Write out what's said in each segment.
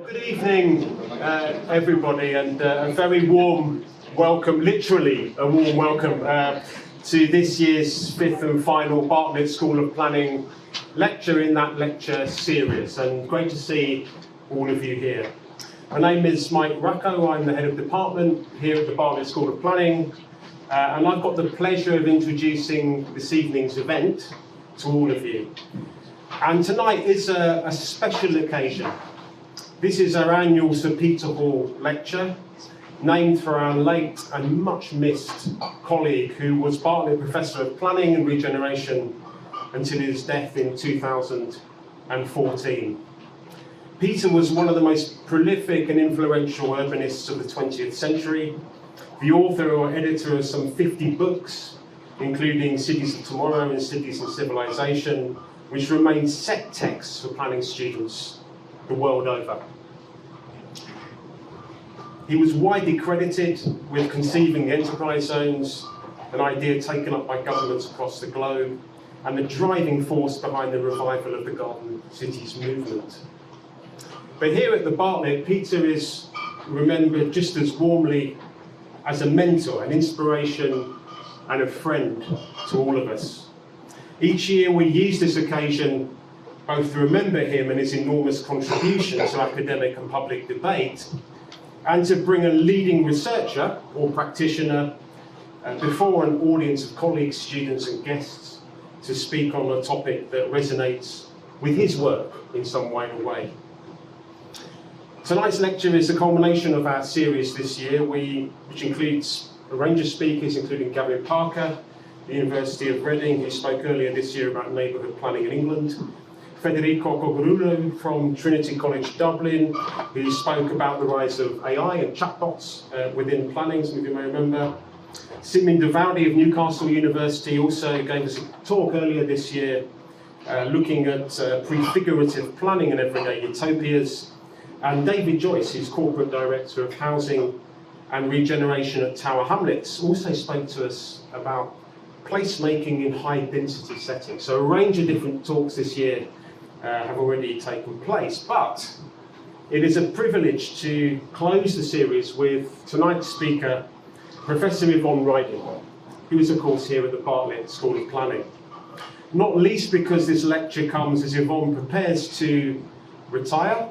Good evening, everybody, and a very warm welcome, literally a warm welcome to this year's fifth and final Bartlett School of Planning lecture in that lecture series, and great to see all of you here. My name is Mike Racco, I'm the head of department here at the Bartlett School of Planning, and I've got the pleasure of introducing this evening's event to all of you. And tonight is a special occasion. This is our annual Sir Peter Hall lecture, named for our late and much missed colleague who was Bartlett Professor of Planning and Regeneration until his death in 2014. Peter was one of the most prolific and influential urbanists of the 20th century, the author or editor of some 50 books, including Cities of Tomorrow and Cities and Civilization, which remain set texts for planning students the world over. He was widely credited with conceiving the enterprise zones, an idea taken up by governments across the globe, and the driving force behind the revival of the Garden Cities movement. But here at the Bartlett, Peter is remembered just as warmly as a mentor, an inspiration, and a friend to all of us. Each year we use this occasion both to remember him and his enormous contribution to academic and public debate, and to bring a leading researcher or practitioner before an audience of colleagues, students and guests to speak on a topic that resonates with his work in some way or way. Tonight's lecture is a culmination of our series this year, which includes a range of speakers, including Gavin Parker, the University of Rydin, who spoke earlier this year about neighbourhood planning in England, Federico Gogorullo from Trinity College Dublin, who spoke about the rise of AI and chatbots within planning, some of you may remember. Simin Devaldi of Newcastle University also gave us a talk earlier this year looking at prefigurative planning and everyday utopias. And David Joyce, who's Corporate Director of Housing and Regeneration at Tower Hamlets, also spoke to us about placemaking in high-density settings. So a range of different talks this year have already taken place, but it is a privilege to close the series with tonight's speaker, Professor Yvonne Rydin, who is of course here at the Bartlett School of Planning. Not least because this lecture comes as Yvonne prepares to retire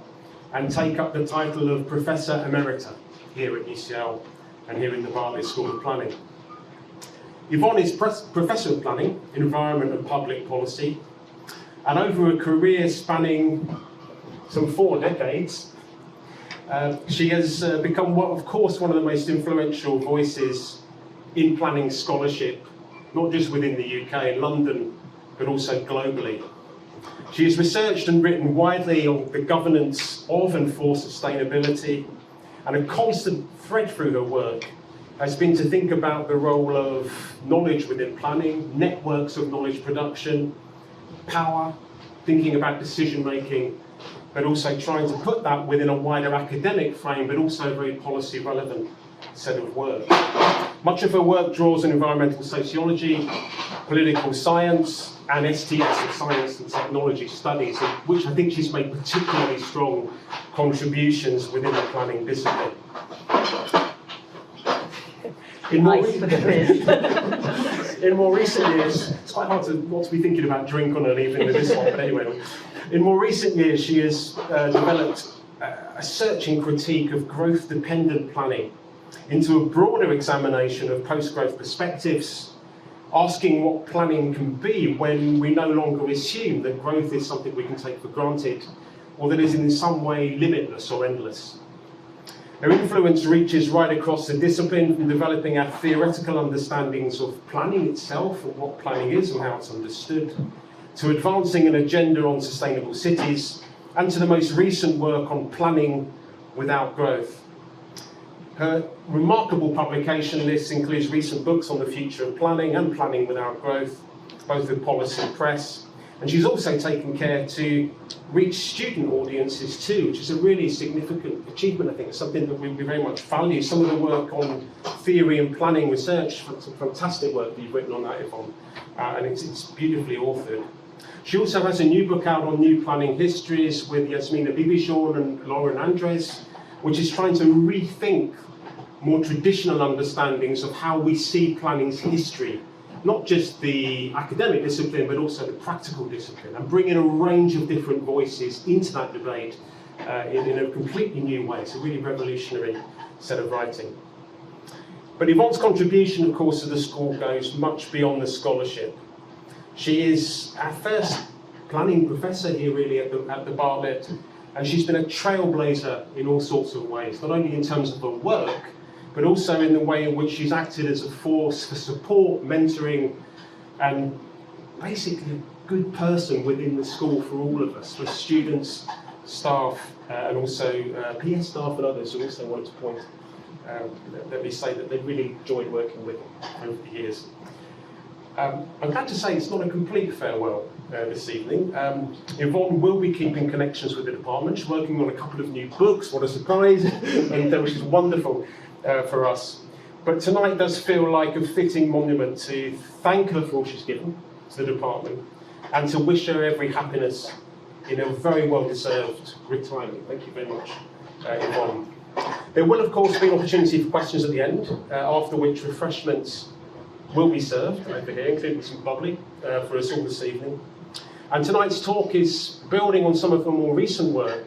and take up the title of Professor Emerita here at UCL and here in the Bartlett School of Planning. Yvonne is Professor of Planning, Environment and Public Policy, and over a career spanning some 4 decades, she has become, of course, one of the most influential voices in planning scholarship, not just within the UK and London, but also globally. She has researched and written widely on the governance of and for sustainability, and a constant thread through her work has been to think about the role of knowledge within planning, networks of knowledge production, power, thinking about decision making, but also trying to put that within a wider academic frame, but also a very policy relevant set of work. Much of her work draws on environmental sociology, political science, and STS, science and technology studies, which I think she's made particularly strong contributions within the planning discipline. In more recent years, it's quite hard not to be thinking about drink on an evening with this one, but anyway. In more recent years, she has developed a searching critique of growth-dependent planning into a broader examination of post-growth perspectives, asking what planning can be when we no longer assume that growth is something we can take for granted, or that is in some way limitless or endless. Her influence reaches right across the discipline, from developing our theoretical understandings of planning itself and what planning is and how it's understood, to advancing an agenda on sustainable cities, and to the most recent work on planning without growth. Her remarkable publication list includes recent books on the future of planning and planning without growth, both with Policy and Press. And she's also taken care to reach student audiences too, which is a really significant achievement, I think. It's something that we very much value. Some of the work on theory and planning research, some fantastic work that you've written on that, Yvonne, and it's beautifully authored. She also has a new book out on new planning histories with Yasmina Bibijon and Lauren Andres, which is trying to rethink more traditional understandings of how we see planning's history, not just the academic discipline, but also the practical discipline, and bringing a range of different voices into that debate in a completely new way. It's a really revolutionary set of writing. But Yvonne's contribution, of course, to the school goes much beyond the scholarship. She is our first planning professor here, really, at the Bartlett, and she's been a trailblazer in all sorts of ways, not only in terms of her work, but also in the way in which she's acted as a force for support, mentoring, and basically a good person within the school for all of us, for students, staff, and also PS staff and others who also wanted to point, let me say that they really enjoyed working with her over the years. I'm glad to say it's not a complete farewell this evening. Yvonne will be keeping connections with the department. She's working on a couple of new books, what a surprise, and which is wonderful for us. But tonight does feel like a fitting monument to thank her for all she's given to the department and to wish her every happiness in a very well-deserved retirement. Thank you very much, Yvonne. There will, of course, be an opportunity for questions at the end, after which refreshments will be served over here, including some bubbly for us all this evening. And tonight's talk is building on some of the more recent work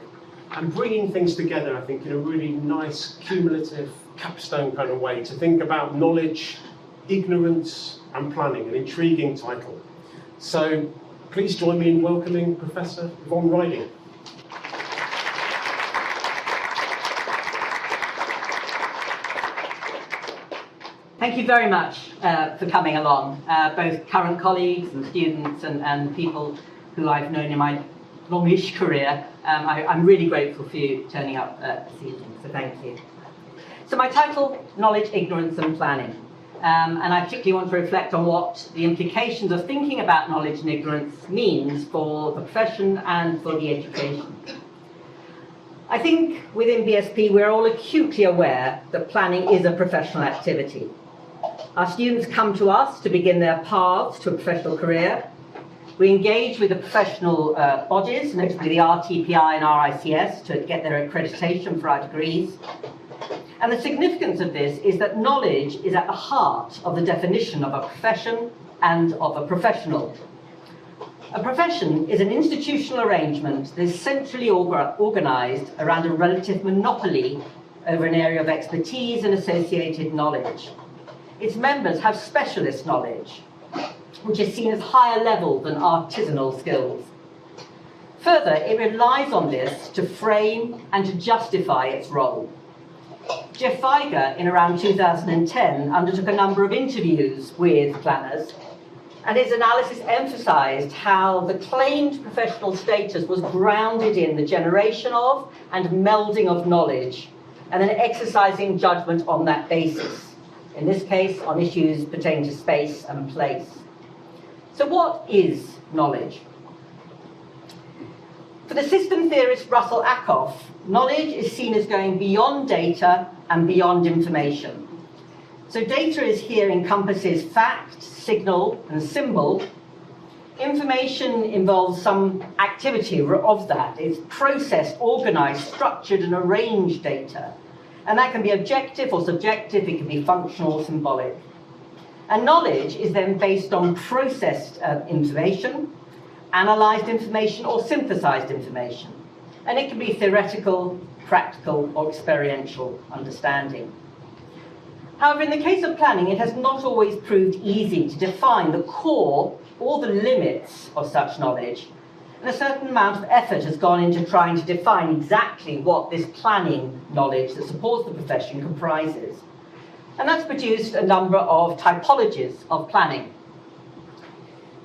and bringing things together, I think, in a really nice, cumulative, capstone kind of way to think about knowledge, ignorance, and planning, an intriguing title. So please join me in welcoming Professor Yvonne Rydin. Thank you very much for coming along, both current colleagues and students and people who I've known in my longish career. I'm really grateful for you turning up this evening, so thank you. So my title, Knowledge, Ignorance and Planning. And I particularly want to reflect on what the implications of thinking about knowledge and ignorance means for the profession and for the education. I think within BSP we're all acutely aware that planning is a professional activity. Our students come to us to begin their paths to a professional career. We engage with the professional bodies, notably the RTPI and RICS, to get their accreditation for our degrees. And the significance of this is that knowledge is at the heart of the definition of a profession and of a professional. A profession is an institutional arrangement that is centrally organised around a relative monopoly over an area of expertise and associated knowledge. Its members have specialist knowledge, which is seen as higher level than artisanal skills. Further, it relies on this to frame and to justify its role. Jeff Feiger, in around 2010, undertook a number of interviews with planners, and his analysis emphasised how the claimed professional status was grounded in the generation of and melding of knowledge, and then exercising judgment on that basis. In this case, on issues pertaining to space and place. So what is knowledge? For the system theorist Russell Ackoff, knowledge is seen as going beyond data and beyond information. So data is here encompasses fact, signal, and symbol. Information involves some activity of that. It's processed, organised, structured, and arranged data. And that can be objective or subjective, it can be functional or symbolic. And knowledge is then based on processed information, analysed information, or synthesised information. And it can be theoretical, practical, or experiential understanding. However, in the case of planning, it has not always proved easy to define the core or the limits of such knowledge. And a certain amount of effort has gone into trying to define exactly what this planning knowledge that supports the profession comprises. And that's produced a number of typologies of planning.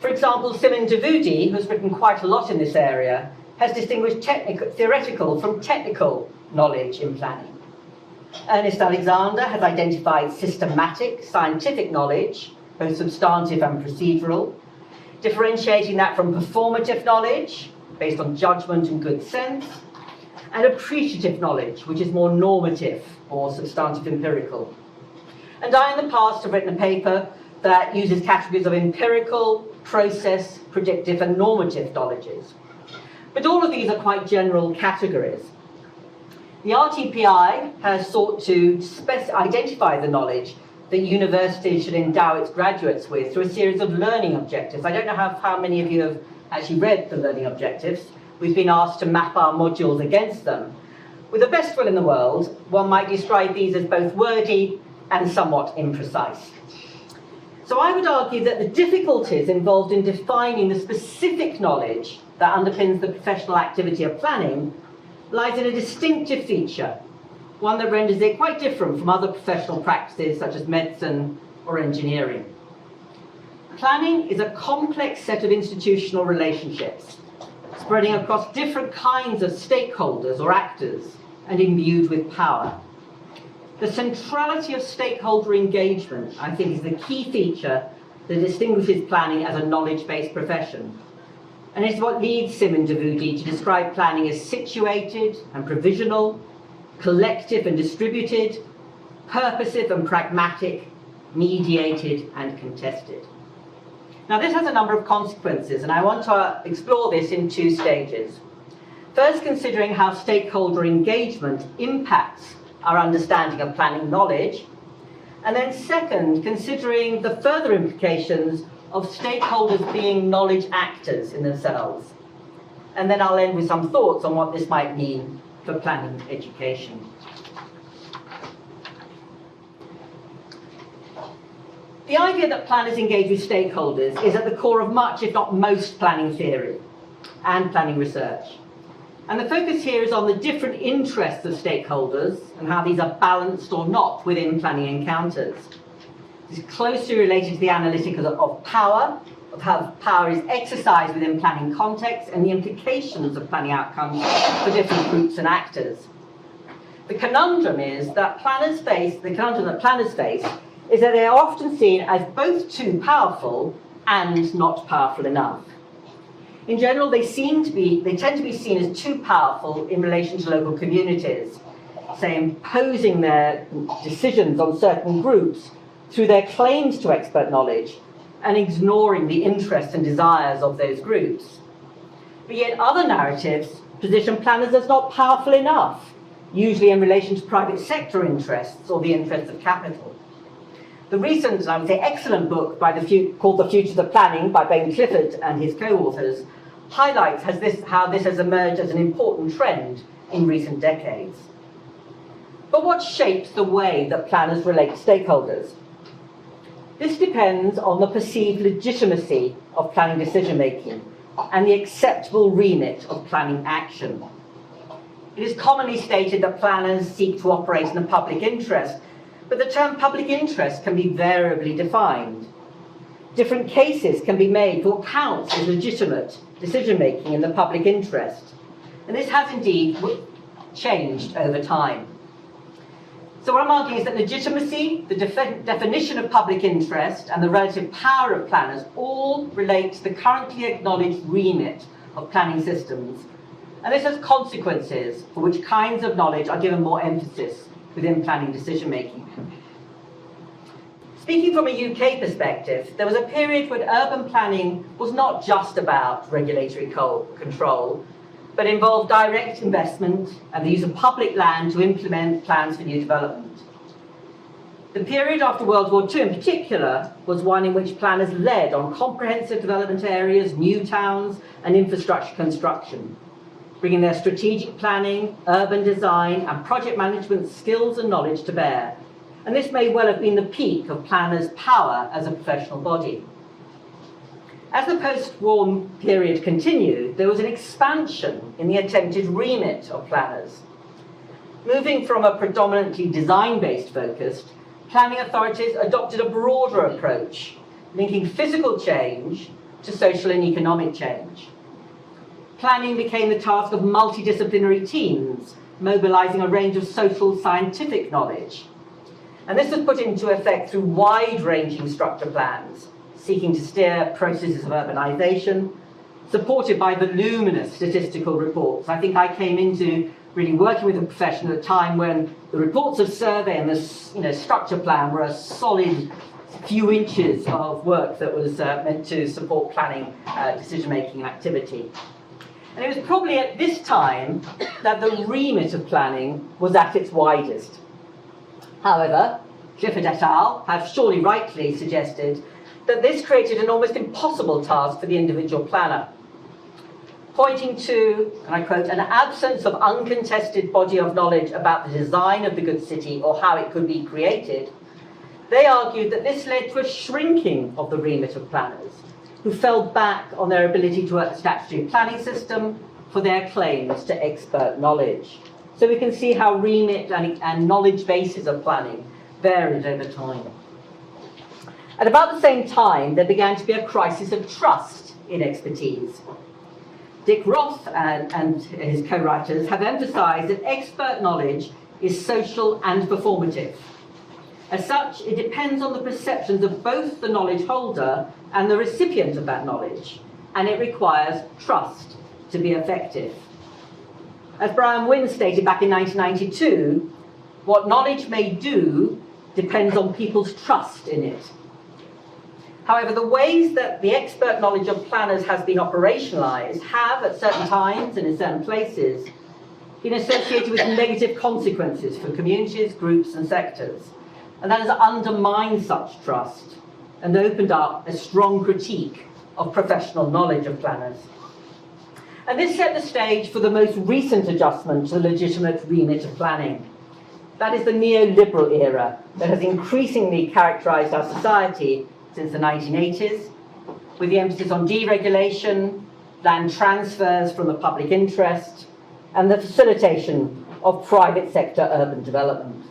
For example, Simin Davudi, who's written quite a lot in this area, has distinguished theoretical from technical knowledge in planning. Ernest Alexander has identified systematic, scientific knowledge, both substantive and procedural, differentiating that from performative knowledge, based on judgment and good sense, and appreciative knowledge, which is more normative or substantive empirical. And I, in the past, have written a paper that uses categories of empirical, process, predictive and normative knowledges. But all of these are quite general categories. The RTPI has sought to identify the knowledge that universities should endow its graduates with through a series of learning objectives. I don't know how many of you have actually read the learning objectives. We've been asked to map our modules against them. With the best will in the world, one might describe these as both wordy and somewhat imprecise. So I would argue that the difficulties involved in defining the specific knowledge that underpins the professional activity of planning lies in a distinctive feature, one that renders it quite different from other professional practices such as medicine or engineering. Planning is a complex set of institutional relationships, spreading across different kinds of stakeholders or actors and imbued with power. The centrality of stakeholder engagement, I think, is the key feature that distinguishes planning as a knowledge-based profession. And it's what leads Simon Davudi to describe planning as situated and provisional, collective and distributed, purposive and pragmatic, mediated and contested. Now this has a number of consequences, and I want to explore this in two stages. First, considering how stakeholder engagement impacts our understanding of planning knowledge, and then second, considering the further implications of stakeholders being knowledge actors in themselves. And then I'll end with some thoughts on what this might mean for planning education. The idea that planners engage with stakeholders is at the core of much, if not most, planning theory and planning research. And the focus here is on the different interests of stakeholders and how these are balanced or not within planning encounters. This is closely related to the analytic of power, of how power is exercised within planning contexts and the implications of planning outcomes for different groups and actors. The conundrum that planners face is that they are often seen as both too powerful and not powerful enough. In general, they tend to be seen as too powerful in relation to local communities, say imposing their decisions on certain groups through their claims to expert knowledge and ignoring the interests and desires of those groups. But yet other narratives position planners as not powerful enough, usually in relation to private sector interests or the interests of capital. The recent, I would say, excellent book called The Futures of Planning by Ben Clifford and his co-authors highlights how this has emerged as an important trend in recent decades. But what shapes the way that planners relate to stakeholders? This depends on the perceived legitimacy of planning decision-making and the acceptable remit of planning action. It is commonly stated that planners seek to operate in the public interest, but the term public interest can be variably defined. Different cases can be made for what counts as legitimate decision-making in the public interest, and this has indeed changed over time. So what I'm arguing is that legitimacy, the definition of public interest, and the relative power of planners all relate to the currently acknowledged remit of planning systems, and this has consequences for which kinds of knowledge are given more emphasis within planning decision-making. Speaking from a UK perspective, there was a period when urban planning was not just about regulatory control, but involved direct investment and the use of public land to implement plans for new development. The period after World War II in particular was one in which planners led on comprehensive development areas, new towns, and infrastructure construction, bringing their strategic planning, urban design, and project management skills and knowledge to bear. And this may well have been the peak of planners' power as a professional body. As the post-war period continued, there was an expansion in the attempted remit of planners. Moving from a predominantly design-based focus, planning authorities adopted a broader approach, linking physical change to social and economic change. Planning became the task of multidisciplinary teams, mobilizing a range of social scientific knowledge. And this was put into effect through wide-ranging structure plans, seeking to steer processes of urbanization, supported by voluminous statistical reports. I think I came into really working with a profession at a time when the reports of survey and the structure plan were a solid few inches of work that was meant to support planning, decision-making activity. And it was probably at this time that the remit of planning was at its widest. However, Clifford et al. Have surely rightly suggested that this created an almost impossible task for the individual planner. Pointing to, and I quote, an absence of uncontested body of knowledge about the design of the good city or how it could be created, they argued that this led to a shrinking of the remit of planners, who fell back on their ability to work the statutory planning system for their claims to expert knowledge. So we can see how remit and knowledge bases of planning varied over time. At about the same time, there began to be a crisis of trust in expertise. Dick Roth and his co-writers have emphasised that expert knowledge is social and performative. As such, it depends on the perceptions of both the knowledge holder and the recipient of that knowledge, and it requires trust to be effective. As Brian Wynne stated back in 1992, what knowledge may do depends on people's trust in it. However, the ways that the expert knowledge of planners has been operationalised have, at certain times and in certain places, been associated with negative consequences for communities, groups and sectors. And that has undermined such trust and opened up a strong critique of professional knowledge of planners. And this set the stage for the most recent adjustment to the legitimate remit of planning. That is the neoliberal era that has increasingly characterised our society since the 1980s, with the emphasis on deregulation, land transfers from the public interest, and the facilitation of private sector urban development.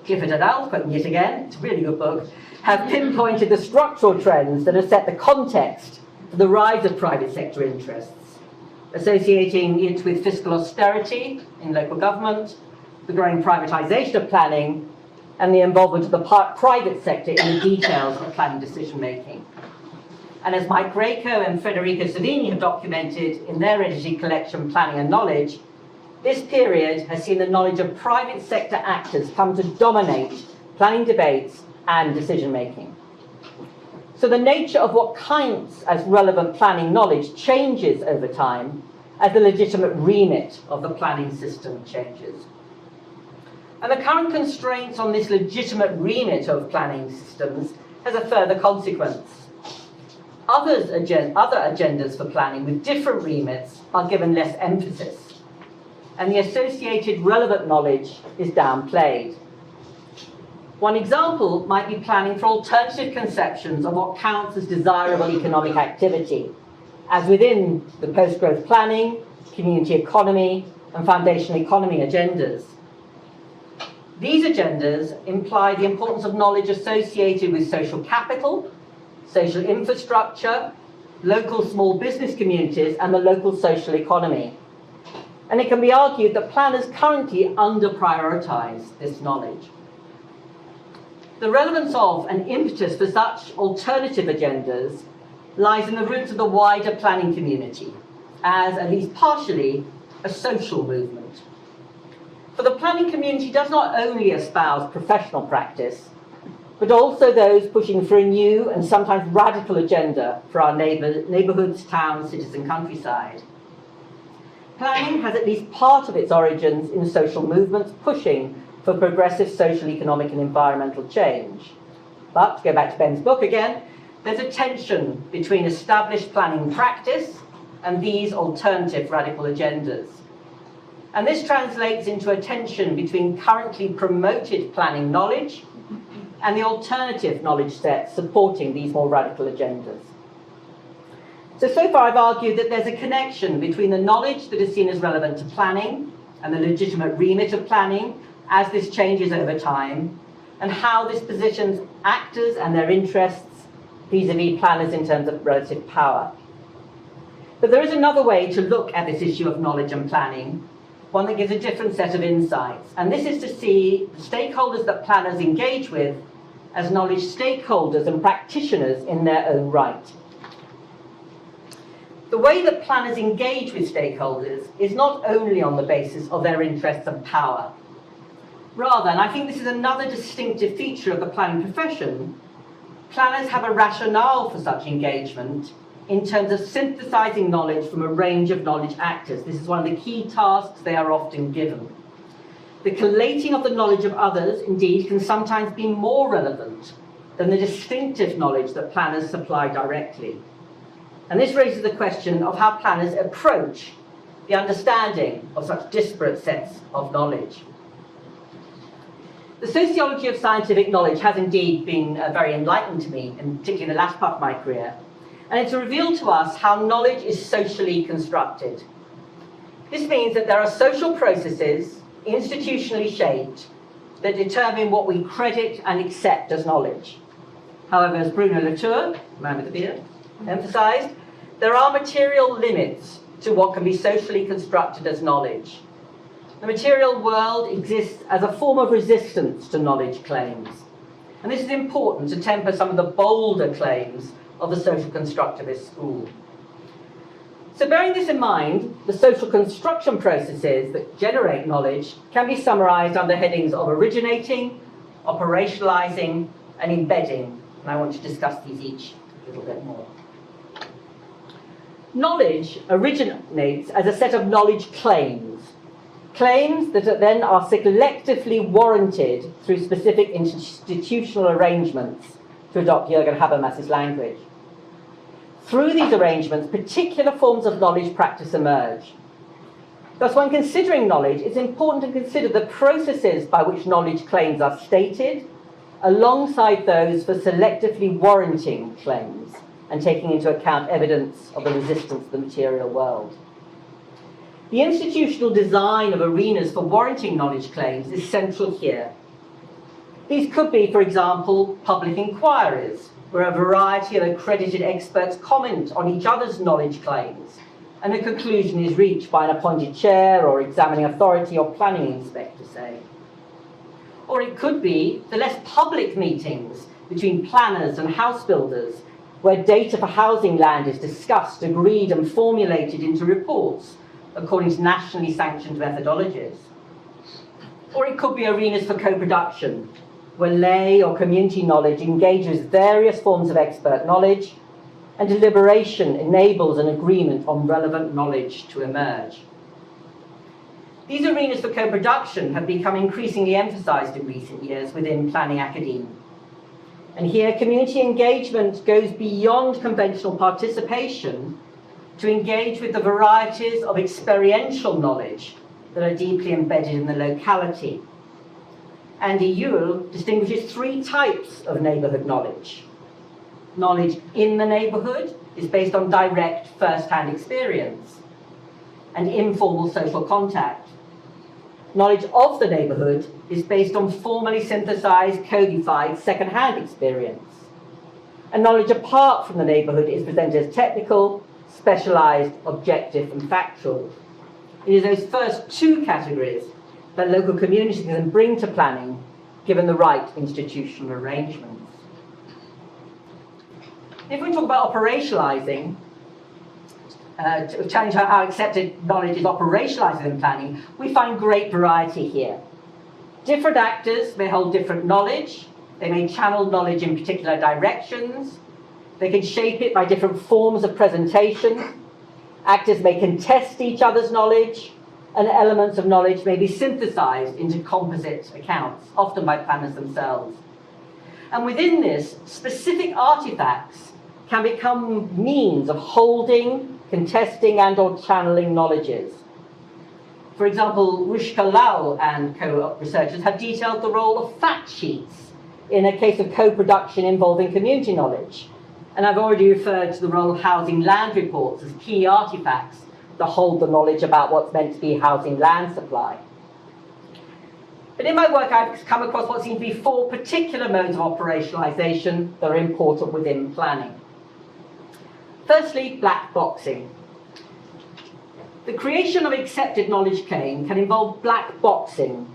Clifford et al., quoting it again, it's a really good book, have pinpointed the structural trends that have set the context for the rise of private sector interests, associating it with fiscal austerity in local government, the growing privatisation of planning, and the involvement of the private sector in the details of planning decision-making. And as Mike Greco and Federico Savini have documented in their edited collection, Planning and Knowledge, this period has seen the knowledge of private sector actors come to dominate planning debates and decision-making. So the nature of what counts as relevant planning knowledge changes over time as the legitimate remit of the planning system changes. And the current constraints on this legitimate remit of planning systems has a further consequence. Other agendas for planning with different remits are given less emphasis, and the associated relevant knowledge is downplayed. One example might be planning for alternative conceptions of what counts as desirable economic activity, as within the post-growth planning, community economy, and foundational economy agendas. These agendas imply the importance of knowledge associated with social capital, social infrastructure, local small business communities, and the local social economy. And it can be argued that planners currently under-prioritise this knowledge. The relevance of and impetus for such alternative agendas lies in the roots of the wider planning community, as at least partially a social movement. For the planning community does not only espouse professional practice, but also those pushing for a new and sometimes radical agenda for our neighbourhoods, towns, cities and countryside. Planning has at least part of its origins in social movements pushing for progressive social, economic and environmental change. But, to go back to Ben's book again, there's a tension between established planning practice and these alternative radical agendas. And this translates into a tension between currently promoted planning knowledge and the alternative knowledge set supporting these more radical agendas. So far I've argued that there's a connection between the knowledge that is seen as relevant to planning and the legitimate remit of planning as this changes over time, and how this positions actors and their interests vis-à-vis planners in terms of relative power. But there is another way to look at this issue of knowledge and planning, one that gives a different set of insights, and this is to see the stakeholders that planners engage with as knowledge stakeholders and practitioners in their own right. The way that planners engage with stakeholders is not only on the basis of their interests and power. Rather, and I think this is another distinctive feature of the planning profession, planners have a rationale for such engagement in terms of synthesizing knowledge from a range of knowledge actors. This is one of the key tasks they are often given. The collating of the knowledge of others, indeed, can sometimes be more relevant than the distinctive knowledge that planners supply directly. And this raises the question of how planners approach the understanding of such disparate sets of knowledge. The sociology of scientific knowledge has indeed been very enlightening to me, and particularly in the last part of my career. And it's revealed to us how knowledge is socially constructed. This means that there are social processes, institutionally shaped, that determine what we credit and accept as knowledge. However, as Bruno Latour, man with the beard, emphasized, there are material limits to what can be socially constructed as knowledge. The material world exists as a form of resistance to knowledge claims. And this is important to temper some of the bolder claims of the social constructivist school. So bearing this in mind, the social construction processes that generate knowledge can be summarized under headings of originating, operationalizing, and embedding. And I want to discuss these each a little bit more. Knowledge originates as a set of knowledge claims. Claims that then are selectively warranted through specific institutional arrangements, to adopt Jürgen Habermas's language. Through these arrangements, particular forms of knowledge practice emerge. Thus, when considering knowledge, it's important to consider the processes by which knowledge claims are stated, alongside those for selectively warranting claims and taking into account evidence of the resistance to the material world. The institutional design of arenas for warranting knowledge claims is central here. These could be, for example, public inquiries, where a variety of accredited experts comment on each other's knowledge claims, and a conclusion is reached by an appointed chair or examining authority or planning inspector, say. Or it could be the less public meetings between planners and house builders, where data for housing land is discussed, agreed, and formulated into reports according to nationally sanctioned methodologies. Or it could be arenas for co-production, where lay or community knowledge engages various forms of expert knowledge, and deliberation enables an agreement on relevant knowledge to emerge. These arenas for co-production have become increasingly emphasized in recent years within planning academia. And here, community engagement goes beyond conventional participation to engage with the varieties of experiential knowledge that are deeply embedded in the locality. Andy Ewell distinguishes three types of neighbourhood knowledge. Knowledge in the neighbourhood is based on direct first-hand experience and informal social contact. Knowledge of the neighbourhood is based on formally synthesised, codified second-hand experience. And knowledge apart from the neighbourhood is presented as technical, specialised, objective and factual. It is those first two categories that local communities can bring to planning, given the right institutional arrangements. If we talk about operationalising, to challenge how accepted knowledge is operationalised in planning, we find great variety here. Different actors may hold different knowledge, they may channel knowledge in particular directions, they can shape it by different forms of presentation, actors may contest each other's knowledge, and elements of knowledge may be synthesized into composite accounts, often by planners themselves. And within this, specific artifacts can become means of holding, contesting, and or channeling knowledges. For example, Rushka Lal and co-researchers have detailed the role of fact sheets in a case of co-production involving community knowledge. And I've already referred to the role of housing land reports as key artifacts that hold the knowledge about what's meant to be housing land supply. But in my work, I've come across what seem to be four particular modes of operationalisation that are important within planning. Firstly, black boxing. The creation of accepted knowledge claim can involve black boxing,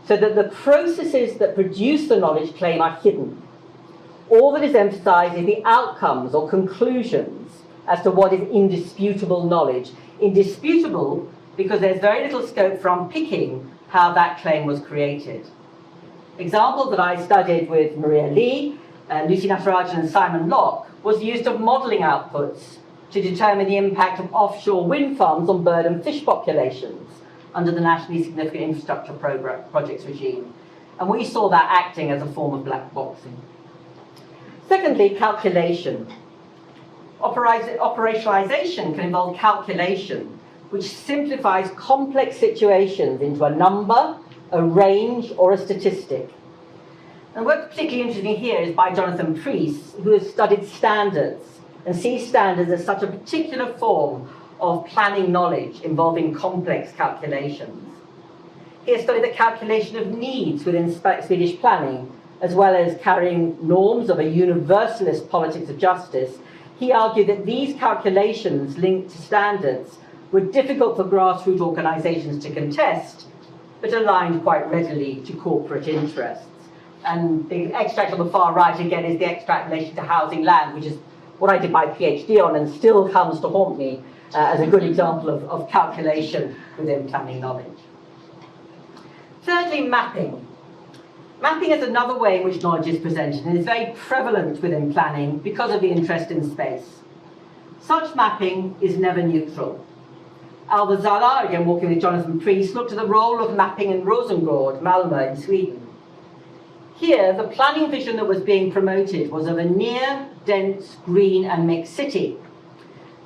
so that the processes that produce the knowledge claim are hidden. All that is emphasised is the outcomes or conclusions as to what is indisputable knowledge. Indisputable because there's very little scope for unpicking how that claim was created. Example that I studied with Maria Lee, Lucy Natarajan and Simon Locke was the use of modelling outputs to determine the impact of offshore wind farms on bird and fish populations under the Nationally Significant Infrastructure Projects regime. And we saw that acting as a form of black boxing. Secondly, calculation. Operationalization can involve calculation, which simplifies complex situations into a number, a range, or a statistic. And what's particularly interesting here is by Jonathan Preece, who has studied standards and sees standards as such a particular form of planning knowledge involving complex calculations. He has studied the calculation of needs within Swedish planning, as well as carrying norms of a universalist politics of justice. He argued that these calculations linked to standards were difficult for grassroots organisations to contest, but aligned quite readily to corporate interests. And the extract on the far right, again, is the extract related to housing land, which is what I did my PhD on and still comes to haunt me as a good example of calculation within planning knowledge. Thirdly, mapping. Mapping is another way in which knowledge is presented and is very prevalent within planning because of the interest in space. Such mapping is never neutral. Alva Zala, again working with Jonathan Preece, looked at the role of mapping in Rosengård, Malmö in Sweden. Here, the planning vision that was being promoted was of a near, dense, green and mixed city.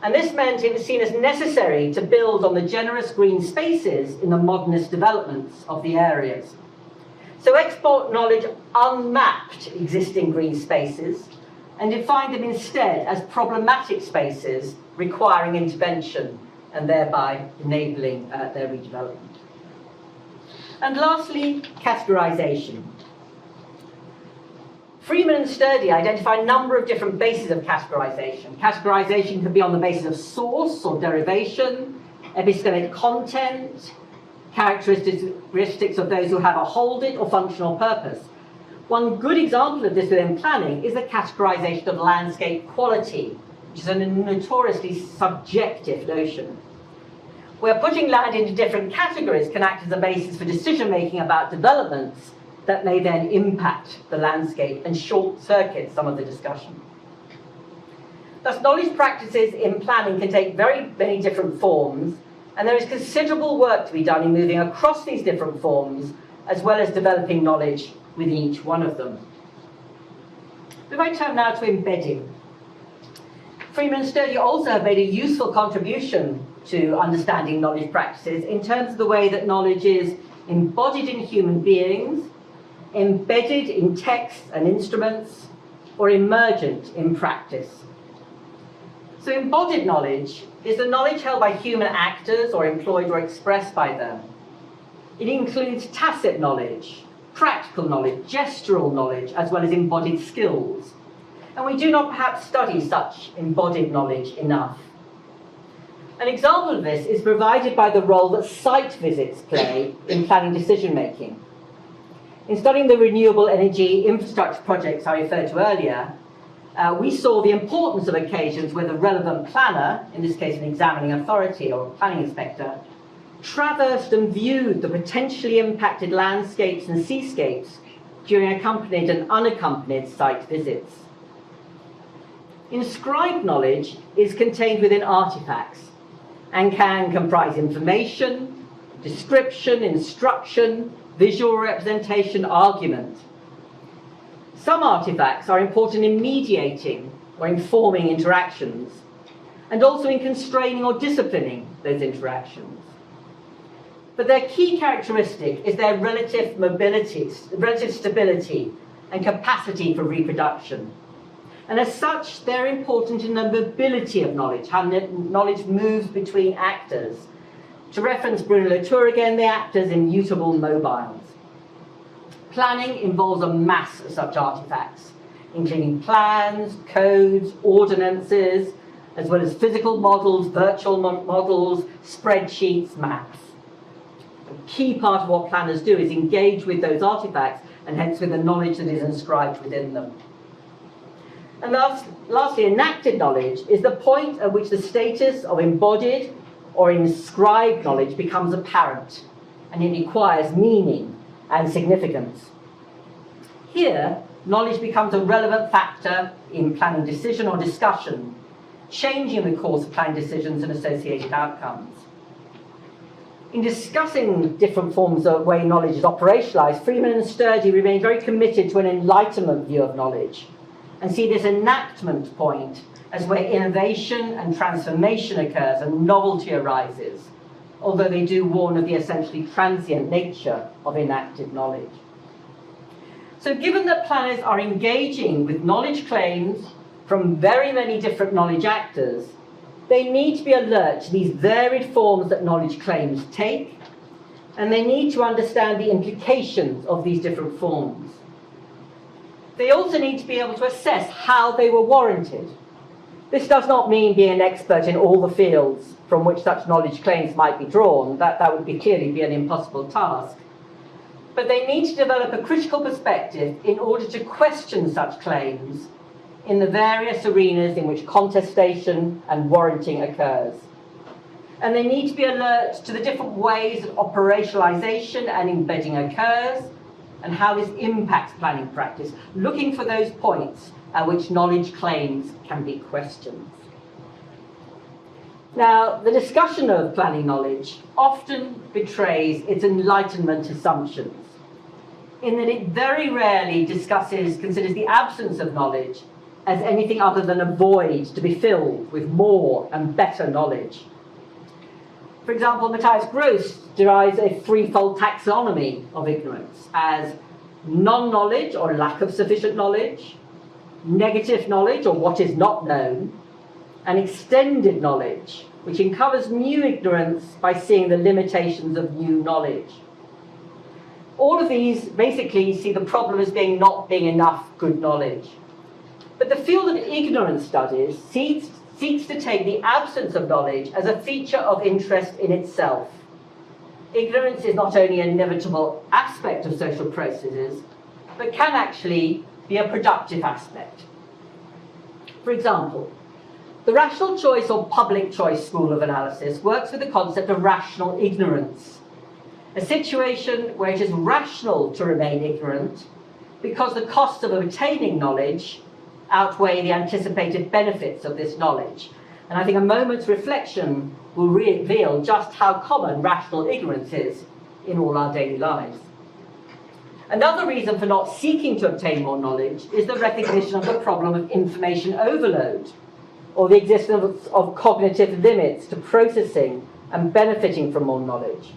And this meant it was seen as necessary to build on the generous green spaces in the modernist developments of the areas. So export knowledge unmapped existing green spaces and defined them instead as problematic spaces requiring intervention and thereby enabling their redevelopment. And lastly, categorization. Freeman and Sturdy identify a number of different bases of categorization. Categorization can be on the basis of source or derivation, epistemic content, characteristics of those who have a hold it or functional purpose. One good example of this within planning is the categorization of landscape quality, which is a notoriously subjective notion. Where putting land into different categories can act as a basis for decision-making about developments that may then impact the landscape and short-circuit some of the discussion. Thus, knowledge practices in planning can take very many different forms, and there is considerable work to be done in moving across these different forms, as well as developing knowledge within each one of them. If I turn now to embedding. Freeman and Sturdy also have made a useful contribution to understanding knowledge practices in terms of the way that knowledge is embodied in human beings, embedded in texts and instruments, or emergent in practice. So embodied knowledge is the knowledge held by human actors or employed or expressed by them. It includes tacit knowledge, practical knowledge, gestural knowledge, as well as embodied skills. And we do not perhaps study such embodied knowledge enough. An example of this is provided by the role that site visits play in planning decision-making. In studying the renewable energy infrastructure projects I referred to earlier, we saw the importance of occasions where the relevant planner, in this case an examining authority or a planning inspector, traversed and viewed the potentially impacted landscapes and seascapes during accompanied and unaccompanied site visits. Inscribed knowledge is contained within artifacts and can comprise information, description, instruction, visual representation, argument. Some artifacts are important in mediating or informing interactions, and also in constraining or disciplining those interactions. But their key characteristic is their relative mobility, relative stability, and capacity for reproduction. And as such, they're important in the mobility of knowledge, how knowledge moves between actors. To reference Bruno Latour again, they act as immutable mobiles. Planning involves a mass of such artifacts, including plans, codes, ordinances, as well as physical models, virtual models, spreadsheets, maps. A key part of what planners do is engage with those artifacts, and hence with the knowledge that is inscribed within them. And lastly, enacted knowledge is the point at which the status of embodied or inscribed knowledge becomes apparent, and it requires meaning and significance. Here, knowledge becomes a relevant factor in planning decision or discussion, changing the course of planning decisions and associated outcomes. In discussing different forms of way knowledge is operationalised, Freeman and Sturdy remain very committed to an enlightenment view of knowledge and see this enactment point as where innovation and transformation occurs and novelty arises, although they do warn of the essentially transient nature of enacted knowledge. So given that planners are engaging with knowledge claims from very many different knowledge actors, they need to be alert to these varied forms that knowledge claims take, and they need to understand the implications of these different forms. They also need to be able to assess how they were warranted. This does not mean being an expert in all the fields from which such knowledge claims might be drawn. That would clearly be an impossible task. But they need to develop a critical perspective in order to question such claims in the various arenas in which contestation and warranting occurs. And they need to be alert to the different ways that operationalisation and embedding occurs and how this impacts planning practice, looking for those points at which knowledge claims can be questioned. Now, the discussion of planning knowledge often betrays its enlightenment assumptions, in that it very rarely considers the absence of knowledge as anything other than a void to be filled with more and better knowledge. For example, Matthias Gross derives a threefold taxonomy of ignorance as non-knowledge or lack of sufficient knowledge, negative knowledge or what is not known, and extended knowledge, which uncovers new ignorance by seeing the limitations of new knowledge. All of these basically see the problem as not being enough good knowledge. But the field of ignorance studies seeks to take the absence of knowledge as a feature of interest in itself. Ignorance is not only an inevitable aspect of social processes, but can actually be a productive aspect. For example, the rational choice or public choice school of analysis works with the concept of rational ignorance, a situation where it is rational to remain ignorant because the costs of obtaining knowledge outweigh the anticipated benefits of this knowledge. And I think a moment's reflection will reveal just how common rational ignorance is in all our daily lives. Another reason for not seeking to obtain more knowledge is the recognition of the problem of information overload, or the existence of cognitive limits to processing and benefiting from more knowledge.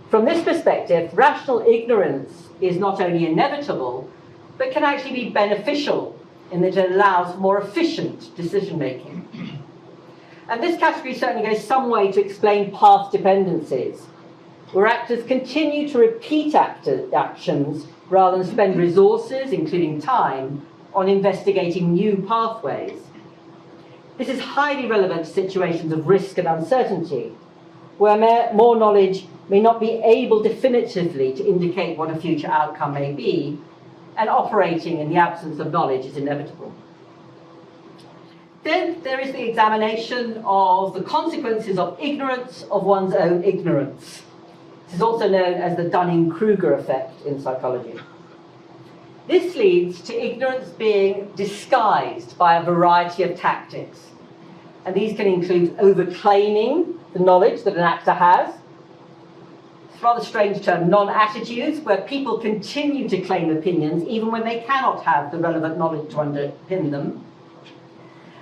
From this perspective, rational ignorance is not only inevitable, but can actually be beneficial in that it allows more efficient decision-making. And this category certainly goes some way to explain path dependencies, where actors continue to repeat actions rather than spend resources, including time, on investigating new pathways. This is highly relevant to situations of risk and uncertainty, where more knowledge may not be able definitively to indicate what a future outcome may be, and operating in the absence of knowledge is inevitable. Then there is the examination of the consequences of ignorance of one's own ignorance. This is also known as the Dunning-Kruger effect in psychology. This leads to ignorance being disguised by a variety of tactics. And these can include overclaiming the knowledge that an actor has. It's a rather strange term, non-attitudes, where people continue to claim opinions even when they cannot have the relevant knowledge to underpin them.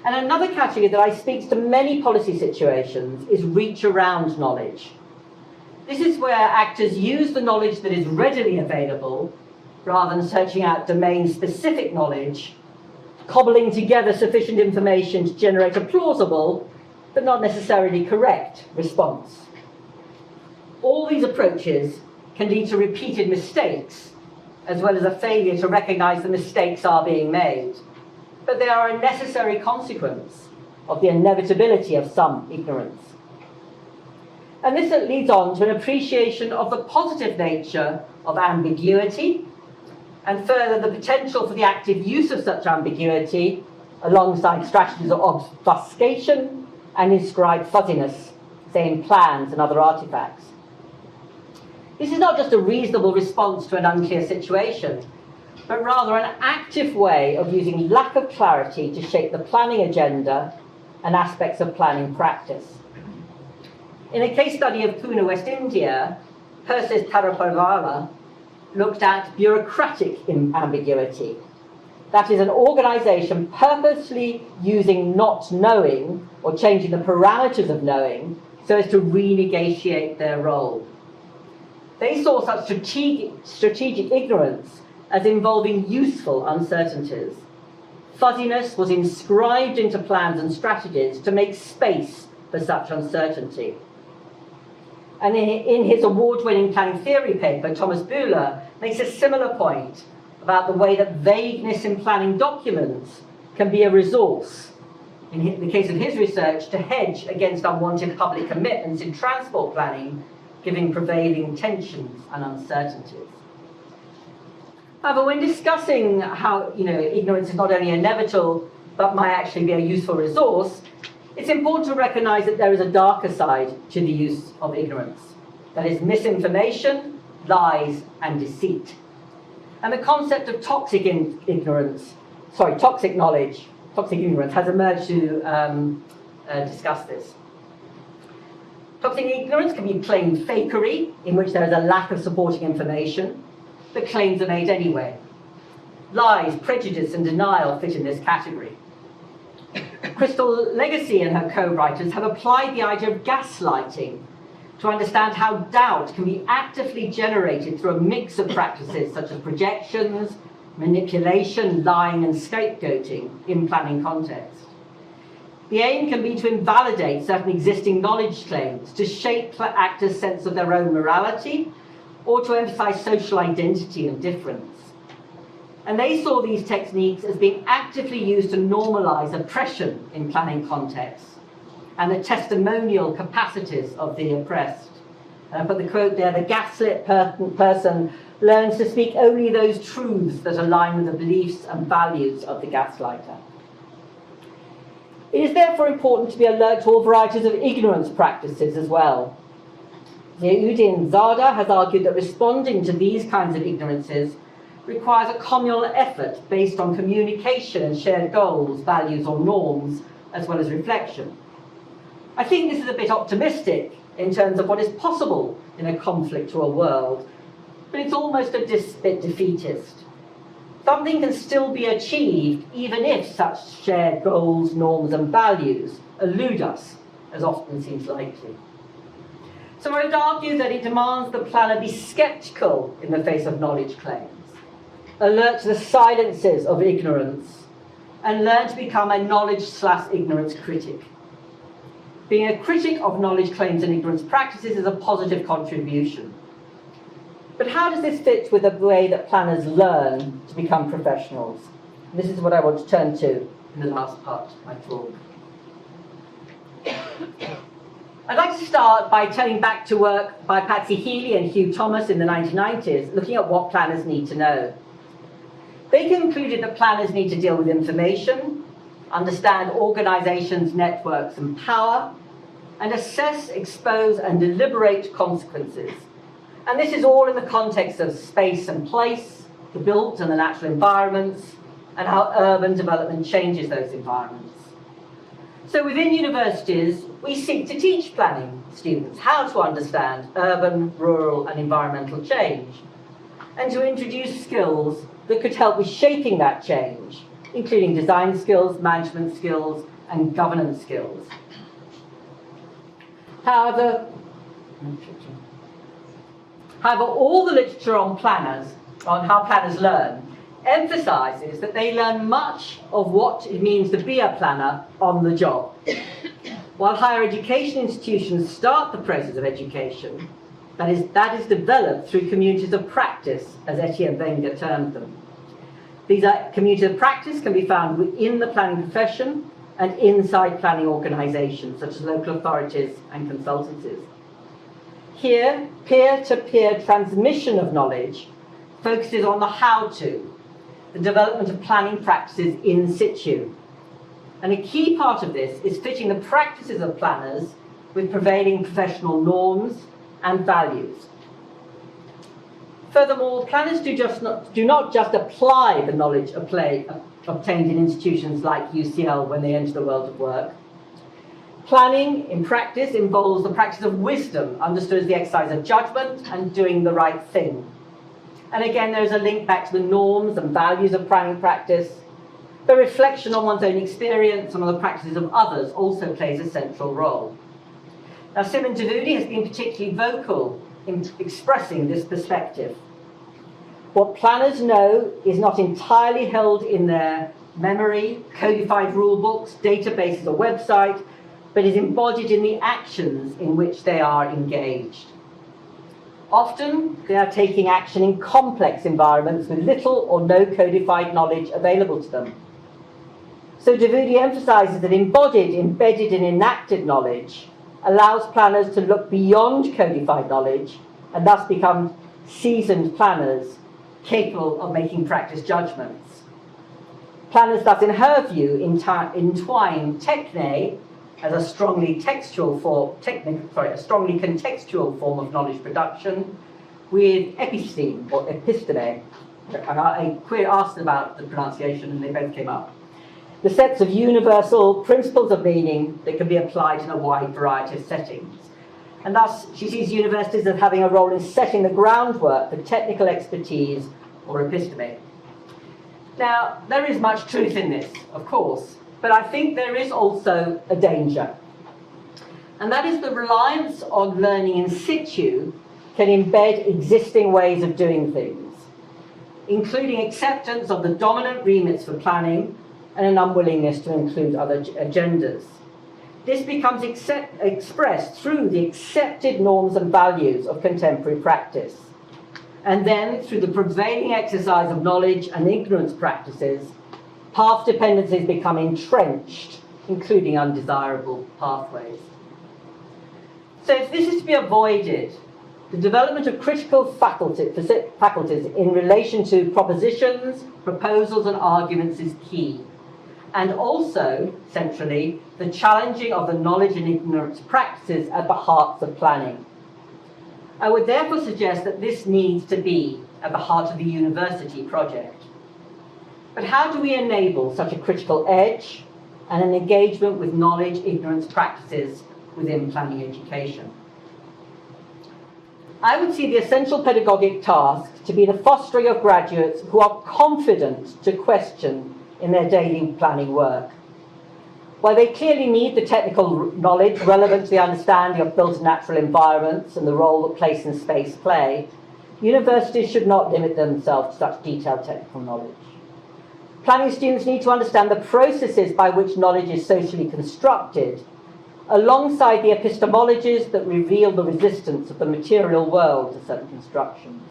And another category that speaks to many policy situations is reach around knowledge. This is where actors use the knowledge that is readily available rather than searching out domain-specific knowledge, cobbling together sufficient information to generate a plausible, but not necessarily correct, response. All these approaches can lead to repeated mistakes, as well as a failure to recognize the mistakes are being made. But they are a necessary consequence of the inevitability of some ignorance. And this leads on to an appreciation of the positive nature of ambiguity, and further the potential for the active use of such ambiguity alongside strategies of obfuscation and inscribed fuzziness, say in plans and other artifacts. This is not just a reasonable response to an unclear situation, but rather an active way of using lack of clarity to shape the planning agenda and aspects of planning practice. In a case study of Pune, West India, Persis Tarapavala looked at bureaucratic ambiguity. That is, an organisation purposely using not knowing or changing the parameters of knowing so as to renegotiate their role. They saw such strategic ignorance as involving useful uncertainties. Fuzziness was inscribed into plans and strategies to make space for such uncertainty. And in his award-winning planning theory paper, Thomas Bühler makes a similar point about the way that vagueness in planning documents can be a resource, in the case of his research, to hedge against unwanted public commitments in transport planning, given prevailing tensions and uncertainties. However, when discussing how ignorance is not only inevitable, but might actually be a useful resource, it's important to recognise that there is a darker side to the use of ignorance. That is misinformation, lies, and deceit. And the concept of toxic ignorance has emerged to discuss this. Toxic ignorance can be plain fakery, in which there is a lack of supporting information, but claims are made anyway. Lies, prejudice, and denial fit in this category. Crystal Legacy and her co-writers have applied the idea of gaslighting to understand how doubt can be actively generated through a mix of practices such as projections, manipulation, lying, and scapegoating in planning context. The aim can be to invalidate certain existing knowledge claims, to shape actors' sense of their own morality, or to emphasize social identity and difference. And they saw these techniques as being actively used to normalize oppression in planning contexts and the testimonial capacities of the oppressed. And I put the quote there, the gaslit person learns to speak only those truths that align with the beliefs and values of the gaslighter. It is therefore important to be alert to all varieties of ignorance practices as well. Rydin Zada has argued that responding to these kinds of ignorances requires a communal effort based on communication and shared goals, values, or norms, as well as reflection. I think this is a bit optimistic in terms of what is possible in a conflict-or world, but it's almost a bit defeatist. Something can still be achieved even if such shared goals, norms, and values elude us, as often seems likely. So I would argue that it demands the planner be sceptical in the face of knowledge claims, alert to the silences of ignorance, and learn to become a knowledge/ignorance critic. Being a critic of knowledge claims and ignorance practices is a positive contribution. But how does this fit with the way that planners learn to become professionals? This is what I want to turn to in the last part of my talk. I'd like to start by turning back to work by Patsy Healy and Hugh Thomas in the 1990s, looking at what planners need to know. They concluded that planners need to deal with information, understand organizations, networks, and power, and assess, expose, and deliberate consequences. And this is all in the context of space and place, the built and the natural environments, and how urban development changes those environments. So within universities, we seek to teach planning students how to understand urban, rural, and environmental change, and to introduce skills that could help with shaping that change, including design skills, management skills, and governance skills. However, all the literature on planners, on how planners learn, emphasizes that they learn much of what it means to be a planner on the job. While higher education institutions start the process of education, that is developed through communities of practice, as Etienne Wenger termed them. These communities of practice can be found within the planning profession and inside planning organizations, such as local authorities and consultancies. Here, peer-to-peer transmission of knowledge focuses on the how-to, the development of planning practices in situ. And a key part of this is fitting the practices of planners with prevailing professional norms and values. Furthermore, planners do not just apply the knowledge obtained in institutions like UCL when they enter the world of work. Planning in practice involves the practice of wisdom, understood as the exercise of judgment and doing the right thing. And again, there's a link back to the norms and values of planning practice. The reflection on one's own experience and on the practices of others also plays a central role. Now, Simon Davudi has been particularly vocal in expressing this perspective. What planners know is not entirely held in their memory, codified rule books, databases or website, but is embodied in the actions in which they are engaged. Often, they are taking action in complex environments with little or no codified knowledge available to them. So Davudi emphasizes that embodied, embedded and enacted knowledge allows planners to look beyond codified knowledge and thus become seasoned planners capable of making practice judgments. Planners thus, in her view, entwine techne as a strongly contextual form of knowledge production with episteme or episteme. And I asked about the pronunciation and they both came up. The sets of universal principles of meaning that can be applied in a wide variety of settings. And thus, she sees universities as having a role in setting the groundwork for technical expertise or episteme. Now, there is much truth in this, of course, but I think there is also a danger. And that is the reliance on learning in situ can embed existing ways of doing things, including acceptance of the dominant remits for planning and an unwillingness to include other agendas. This becomes expressed through the accepted norms and values of contemporary practice, and then through the prevailing exercise of knowledge and ignorance practices, path dependencies become entrenched, including undesirable pathways. So if this is to be avoided, the development of critical faculties in relation to propositions, proposals and arguments is key. And also, centrally, the challenging of the knowledge and ignorance practices at the heart of planning. I would therefore suggest that this needs to be at the heart of the university project. But how do we enable such a critical edge and an engagement with knowledge, ignorance practices within planning education? I would see the essential pedagogic task to be the fostering of graduates who are confident to question in their daily planning work. While they clearly need the technical knowledge relevant to the understanding of built and natural environments and the role that place and space play, universities should not limit themselves to such detailed technical knowledge. Planning students need to understand the processes by which knowledge is socially constructed, alongside the epistemologies that reveal the resistance of the material world to certain constructions.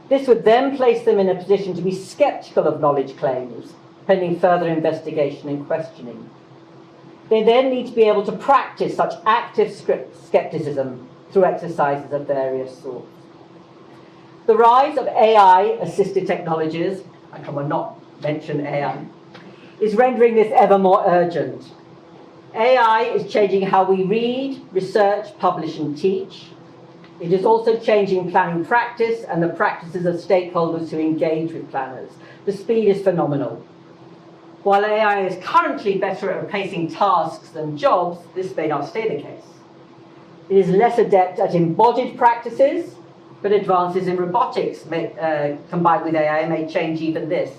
This would then place them in a position to be sceptical of knowledge claims, pending further investigation and questioning. They then need to be able to practice such active skepticism through exercises of various sorts. The rise of AI-assisted technologies, I can not mention AI, is rendering this ever more urgent. AI is changing how we read, research, publish and teach. It is also changing planning practice and the practices of stakeholders who engage with planners. The speed is phenomenal. While AI is currently better at replacing tasks than jobs, this may not stay the case. It is less adept at embodied practices, but advances in robotics combined with AI may change even this.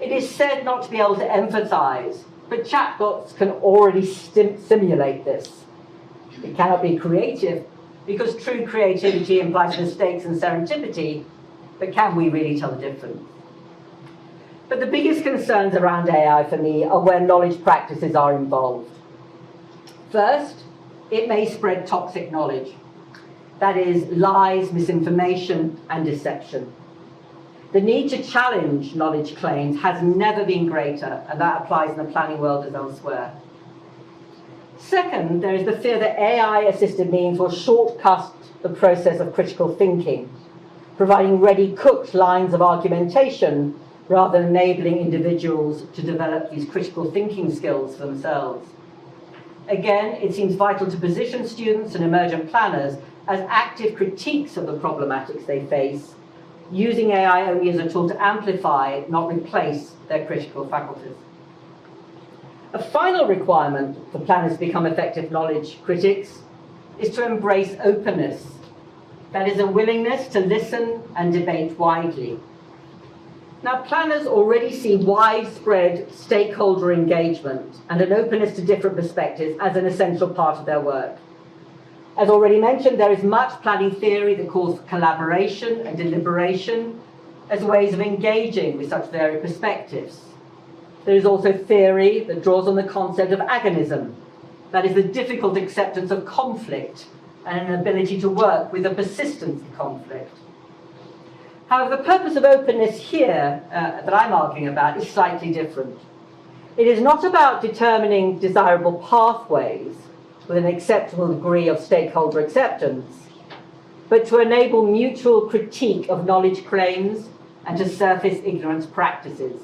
It is said not to be able to emphasize, but chatbots can already simulate this. It cannot be creative, because true creativity implies mistakes and serendipity, but can we really tell the difference? But the biggest concerns around AI for me are where knowledge practices are involved. First, it may spread toxic knowledge. That is, lies, misinformation, and deception. The need to challenge knowledge claims has never been greater, and that applies in the planning world as elsewhere. Second, there is the fear that AI-assisted means will shortcut the process of critical thinking, providing ready-cooked lines of argumentation rather than enabling individuals to develop these critical thinking skills for themselves. Again, it seems vital to position students and emergent planners as active critiques of the problematics they face, using AI only as a tool to amplify, not replace, their critical faculties. A final requirement for planners to become effective knowledge critics is to embrace openness. That is a willingness to listen and debate widely. Now, planners already see widespread stakeholder engagement and an openness to different perspectives as an essential part of their work. As already mentioned, there is much planning theory that calls for collaboration and deliberation as ways of engaging with such varied perspectives. There is also theory that draws on the concept of agonism, that is the difficult acceptance of conflict and an ability to work with the persistence of conflict. However, the purpose of openness here that I'm arguing about is slightly different. It is not about determining desirable pathways with an acceptable degree of stakeholder acceptance, but to enable mutual critique of knowledge claims and to surface ignorance practices.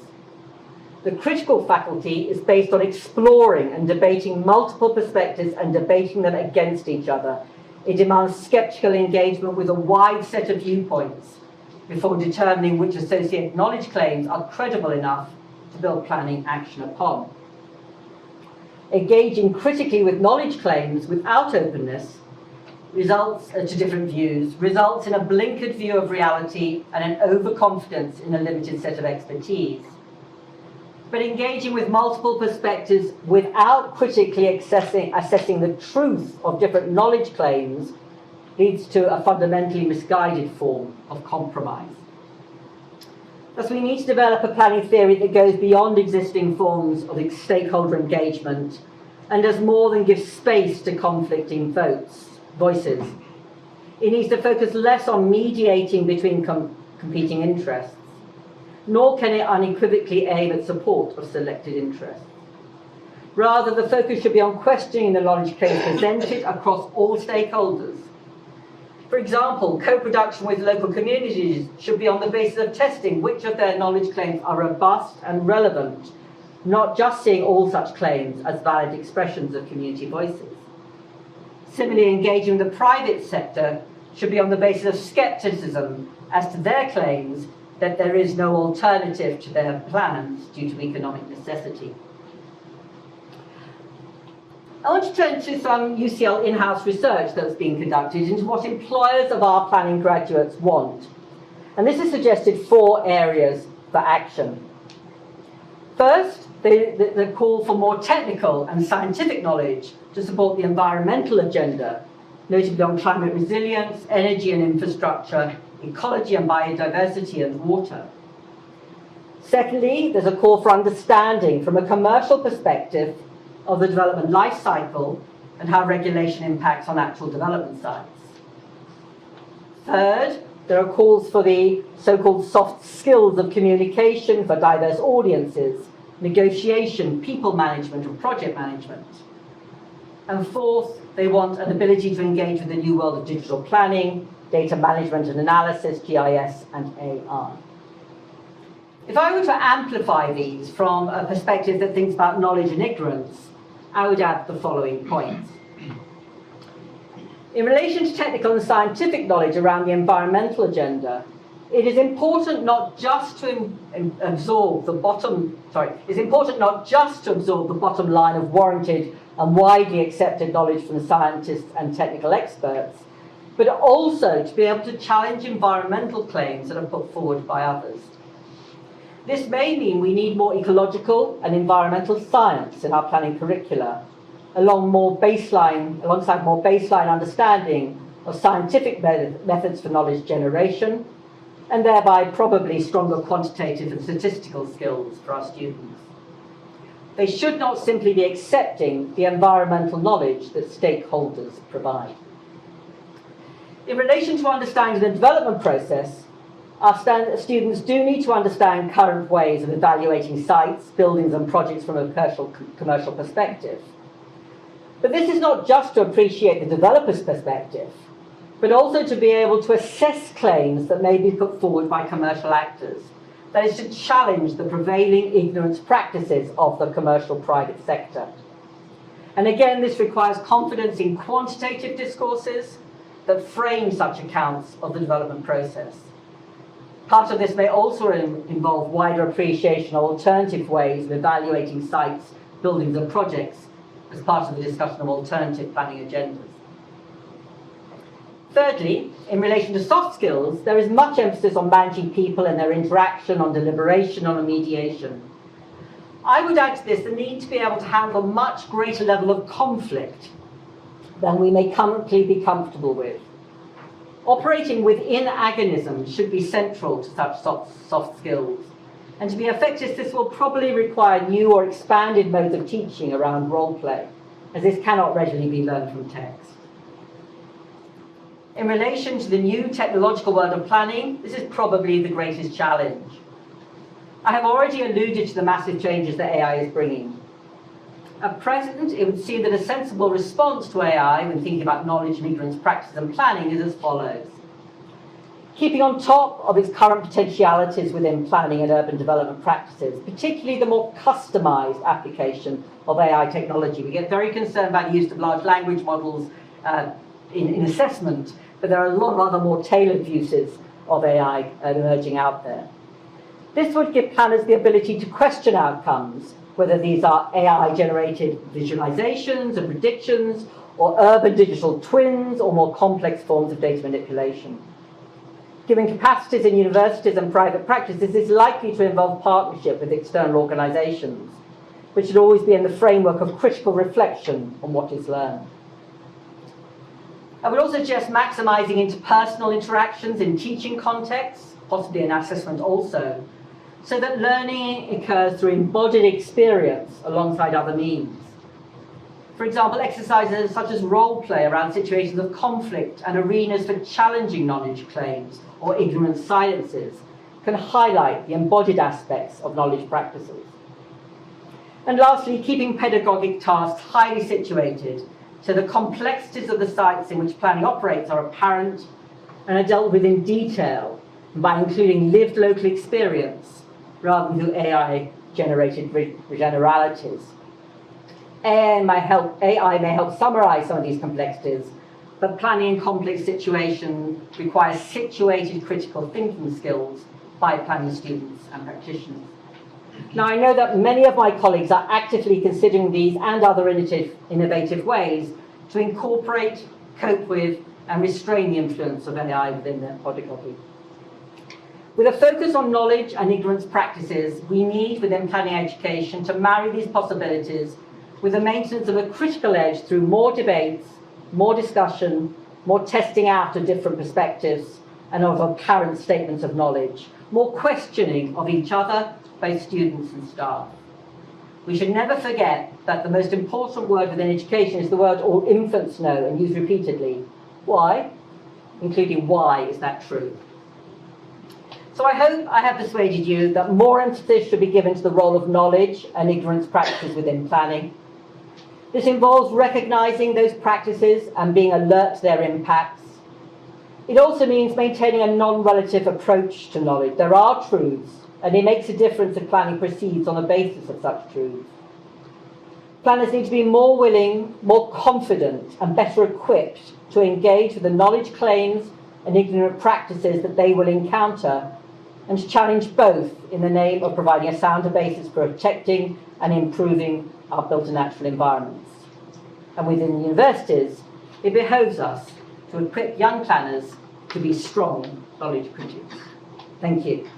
The critical faculty is based on exploring and debating multiple perspectives and debating them against each other. It demands skeptical engagement with a wide set of viewpoints before determining which associated knowledge claims are credible enough to build planning action upon. Engaging critically with knowledge claims without openness results to different views, results in a blinkered view of reality and an overconfidence in a limited set of expertise. But engaging with multiple perspectives without critically assessing the truth of different knowledge claims leads to a fundamentally misguided form of compromise. Thus, we need to develop a planning theory that goes beyond existing forms of stakeholder engagement and does more than give space to conflicting voices. It needs to focus less on mediating between competing interests, nor can it unequivocally aim at support of selected interests. Rather, the focus should be on questioning the knowledge claims presented across all stakeholders. For example, co-production with local communities should be on the basis of testing which of their knowledge claims are robust and relevant, not just seeing all such claims as valid expressions of community voices. Similarly, engaging with the private sector should be on the basis of skepticism as to their claims that there is no alternative to their plans due to economic necessity. I want to turn to some UCL in-house research that's been conducted into what employers of our planning graduates want. And this has suggested 4 areas for action. First, the call for more technical and scientific knowledge to support the environmental agenda, notably on climate resilience, energy and infrastructure, ecology and biodiversity, and water. Secondly, there's a call for understanding from a commercial perspective of the development life cycle and how regulation impacts on actual development sites. Third, there are calls for the so-called soft skills of communication for diverse audiences, negotiation, people management, and project management. And fourth, they want an ability to engage with the new world of digital planning, data management and analysis, GIS, and AI. If I were to amplify these from a perspective that thinks about knowledge and ignorance, I would add the following points. In relation to technical and scientific knowledge around the environmental agenda, it is important not just to absorb the bottom line of warranted and widely accepted knowledge from scientists and technical experts, but also to be able to challenge environmental claims that are put forward by others. This may mean we need more ecological and environmental science in our planning curricula, alongside more baseline understanding of scientific methods for knowledge generation, and thereby probably stronger quantitative and statistical skills for our students. They should not simply be accepting the environmental knowledge that stakeholders provide. In relation to understanding the development process, our students do need to understand current ways of evaluating sites, buildings and projects from a commercial perspective. But this is not just to appreciate the developer's perspective, but also to be able to assess claims that may be put forward by commercial actors. That is to challenge the prevailing ignorance practices of the commercial private sector. And again, this requires confidence in quantitative discourses, that frame such accounts of the development process. Part of this may also involve wider appreciation of alternative ways of evaluating sites, buildings and projects as part of the discussion of alternative planning agendas. Thirdly, in relation to soft skills, there is much emphasis on managing people and their interaction, on deliberation, on mediation. I would add to this the need to be able to handle a much greater level of conflict than we may currently be comfortable with. Operating within agonism should be central to such soft skills. And to be effective, this will probably require new or expanded modes of teaching around role play, as this cannot readily be learned from text. In relation to the new technological world of planning, this is probably the greatest challenge. I have already alluded to the massive changes that AI is bringing. At present, it would seem that a sensible response to AI when thinking about knowledge, ignorance, practice and planning is as follows. Keeping on top of its current potentialities within planning and urban development practices, particularly the more customized application of AI technology. We get very concerned about the use of large language models in assessment, but there are a lot of other more tailored uses of AI emerging out there. This would give planners the ability to question outcomes, whether these are AI-generated visualizations and predictions, or urban digital twins, or more complex forms of data manipulation. Given capacities in universities and private practice, this is likely to involve partnership with external organizations, which should always be in the framework of critical reflection on what is learned. I would also suggest maximizing interpersonal interactions in teaching contexts, possibly in assessment also, so that learning occurs through embodied experience alongside other means. For example, exercises such as role play around situations of conflict and arenas for challenging knowledge claims or ignorant silences can highlight the embodied aspects of knowledge practices. And lastly, keeping pedagogic tasks highly situated so the complexities of the sites in which planning operates are apparent and are dealt with in detail by including lived local experience rather than through AI-generated generalities. AI may help summarize some of these complexities, but planning in complex situations requires situated critical thinking skills by planning students and practitioners. Now, I know that many of my colleagues are actively considering these and other innovative ways to incorporate, cope with, and restrain the influence of AI within their pedagogy. With a focus on knowledge and ignorance practices, we need, within planning education, to marry these possibilities with the maintenance of a critical edge through more debates, more discussion, more testing out of different perspectives and of apparent statements of knowledge, more questioning of each other, both students and staff. We should never forget that the most important word within education is the word all infants know and use repeatedly. Why? Including why is that true? So I hope I have persuaded you that more emphasis should be given to the role of knowledge and ignorance practices within planning. This involves recognizing those practices and being alert to their impacts. It also means maintaining a non-relative approach to knowledge. There are truths, and it makes a difference if planning proceeds on the basis of such truths. Planners need to be more willing, more confident, and better equipped to engage with the knowledge claims and ignorant practices that they will encounter, and to challenge both in the name of providing a sounder basis for protecting and improving our built and natural environments. And within universities, it behoves us to equip young planners to be strong knowledge critics. Thank you.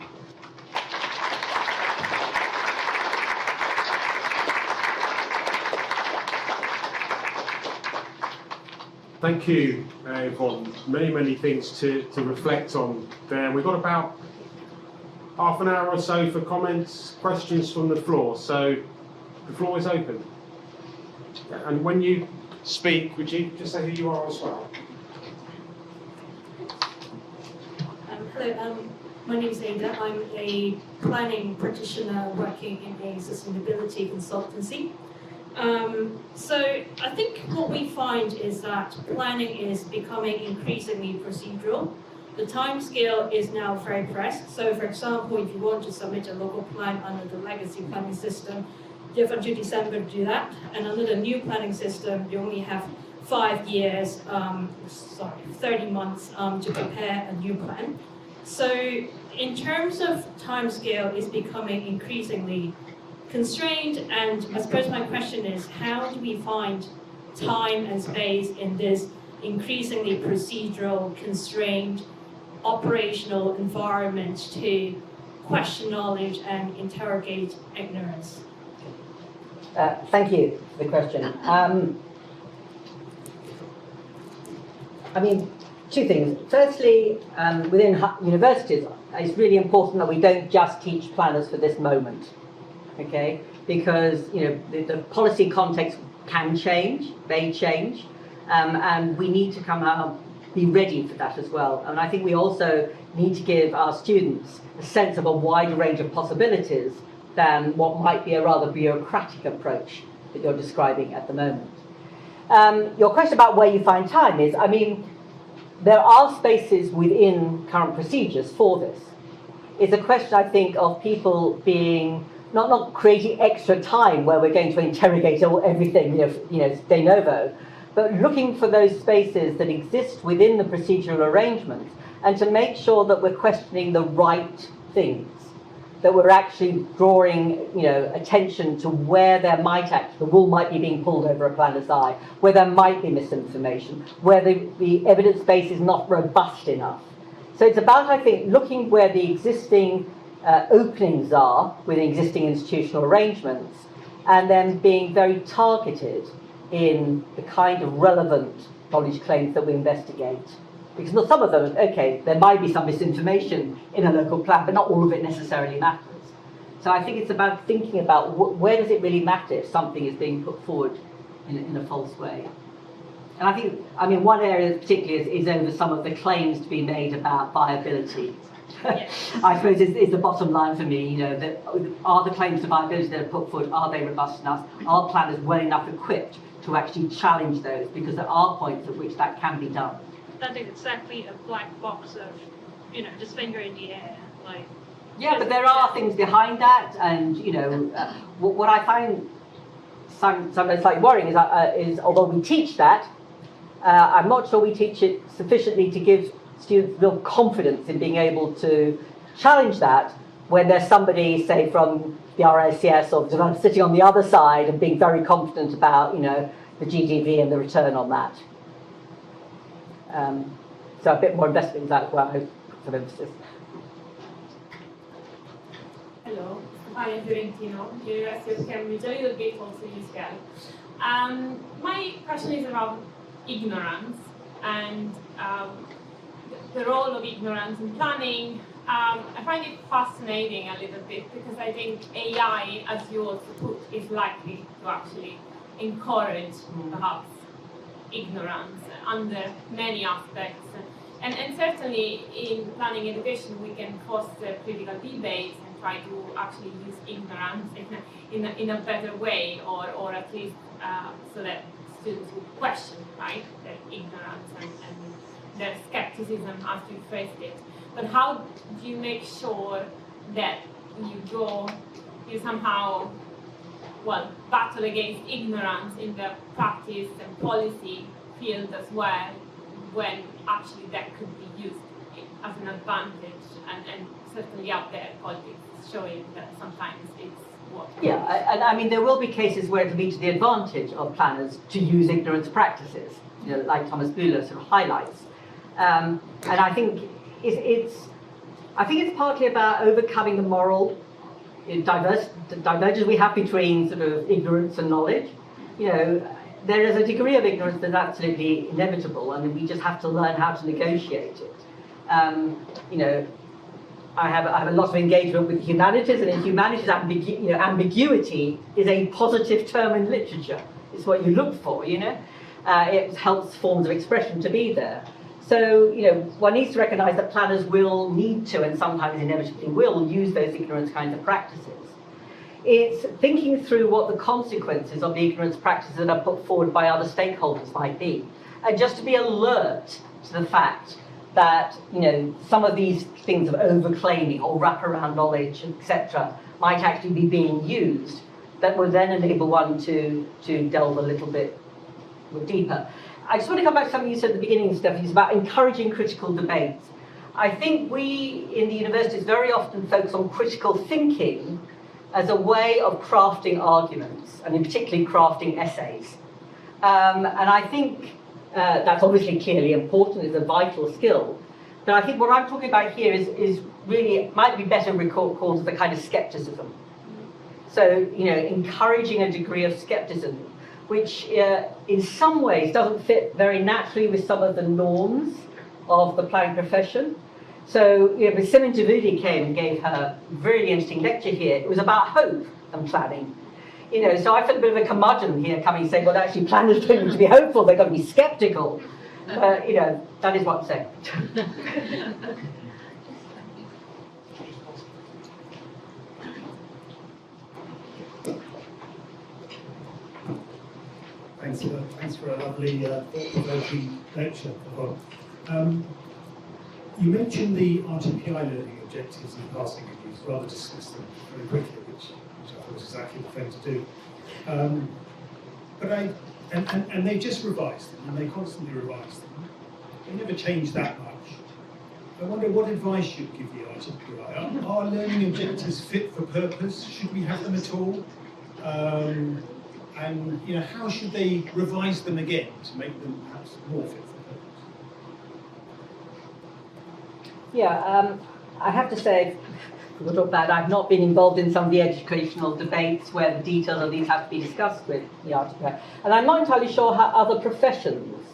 Thank you, Yvonne. Many things to reflect on there. We've got about half an hour or so for comments, questions from the floor. So the floor is open. And when you speak, would you just say who you are as well? Hello, my name is Ada. I'm a planning practitioner working in a sustainability consultancy. So I think what we find is that planning is becoming increasingly procedural. The timescale is now very pressed. So for example, if you want to submit a local plan under the legacy planning system, you have until December to do that. And under the new planning system, you only have 5 years, 30 months to prepare a new plan. So in terms of timescale, it's becoming increasingly constrained, and I suppose my question is, how do we find time and space in this increasingly procedural, constrained, operational environment to question knowledge and interrogate ignorance? Thank you for the question. I mean, two things. Firstly, within universities, it's really important that we don't just teach planners for this moment, okay? Because the policy context can change, may change, and we need to come out, be ready for that as well. And I think we also need to give our students a sense of a wider range of possibilities than what might be a rather bureaucratic approach that you're describing at the moment. Your question about where you find time is, I mean, there are spaces within current procedures for this. It's a question, I think, of people being, not creating extra time where we're going to interrogate everything, de novo, but looking for those spaces that exist within the procedural arrangements and to make sure that we're questioning the right things, that we're actually drawing attention to where there might the wool might be being pulled over a planner's eye, where there might be misinformation, where the evidence base is not robust enough. So it's about, I think, looking where the existing openings are with existing institutional arrangements and then being very targeted in the kind of relevant knowledge claims that we investigate. Because not some of them, okay, there might be some misinformation in a local plan, but not all of it necessarily matters. So I think it's about thinking about where does it really matter if something is being put forward in a false way. And I mean, one area particularly is over some of the claims to be made about viability. Yes. I suppose is the bottom line for me, that are the claims to viability that are put forward, are they robust enough? Are planners well enough equipped to actually challenge those? Because there are points at which that can be done. That is exactly a black box of, just finger in the air, like. Yeah, but there are things behind that, and what I find sometimes slightly worrying is although we teach that, I'm not sure we teach it sufficiently to give students real confidence in being able to challenge that when there's somebody, say, from the RICS or sitting on the other side and being very confident about, the GDV and the return on that. So a bit more investment in that as well, I hope, for emphasis. Hello, Maria Fiorentino, University of Cambridge, a little bit also UCL. My question is around ignorance and the role of ignorance in planning. I find it fascinating a little bit because I think AI, as you also put, is likely to actually encourage perhaps ignorance under many aspects. And certainly in planning education we can foster critical debates and try to actually use ignorance in a better way, or at least so that students would question, right, their ignorance and their skepticism as you phrased it. But how do you make sure that you somehow, battle against ignorance in the practice and policy field as well, when actually that could be used as an advantage, and certainly out there politics showing that sometimes it's what. Yeah, and I mean there will be cases where it'll be to the advantage of planners to use ignorance practices, like Thomas Bühler sort of highlights. And I think it's partly about overcoming the moral divergence we have between sort of ignorance and knowledge. There is a degree of ignorance that's absolutely inevitable, and we just have to learn how to negotiate it. I have a lot of engagement with humanities, and in humanities, ambiguity is a positive term in literature. It's what you look for, It helps forms of expression to be there. So, one needs to recognise that planners will need to, and sometimes inevitably will, use those ignorance kinds of practices. It's thinking through what the consequences of the ignorance practices that are put forward by other stakeholders might be. And just to be alert to the fact that, some of these things of overclaiming or wraparound knowledge, etc., might actually be being used, that will then enable one to delve a little bit deeper. I just want to come back to something you said at the beginning, Stephanie. It's about encouraging critical debate. I think we in the universities very often focus on critical thinking as a way of crafting arguments, and in particularly crafting essays. And I think that's obviously clearly important, it's a vital skill. But I think what I'm talking about here is really, it might be better called as the kind of skepticism. So, you know, encouraging a degree of skepticism, which in some ways doesn't fit very naturally with some of the norms of the planning profession. So, you know, when Simon Davudi came and gave her a really interesting lecture here, it was about hope and planning. You know, so I felt a bit of a curmudgeon here coming and saying, well, actually, planners don't need to be hopeful, they've got to be sceptical. You know, that is what I'm saying. Thanks for a lovely thought-provoking lecture, Yvonne. You mentioned the RTPI learning objectives in passing, and you rather dismissed them very quickly, which I thought was exactly the thing to do. And they just revised them, and they constantly revise them. They never change that much. I wonder what advice you'd give the RTPI. Are learning objectives fit for purpose? Should we have them at all? And you know, how should they revise them again to make them perhaps more fit for purpose? Yeah, I have to say, good or bad, I've not been involved in some of the educational debates where the details of these have to be discussed with the RTPI. And I'm not entirely sure how other professions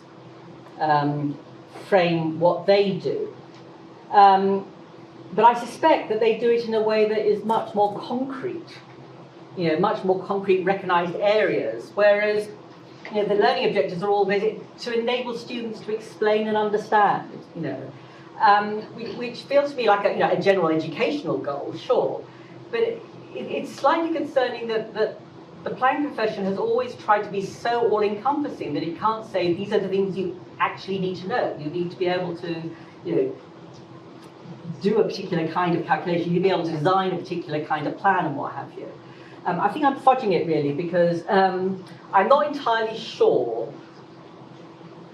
frame what they do. But I suspect that they do it in a way that is much more concrete, you know, much more concrete, recognised areas, whereas, you know, the learning objectives are always to enable students to explain and understand, you know, which feels to me like a general educational goal, sure, but it's slightly concerning that the planning profession has always tried to be so all-encompassing that it can't say these are the things you actually need to know. You need to be able to, you know, do a particular kind of calculation. You need to be able to design a particular kind of plan and what have you. I think I'm fudging it really because I'm not entirely sure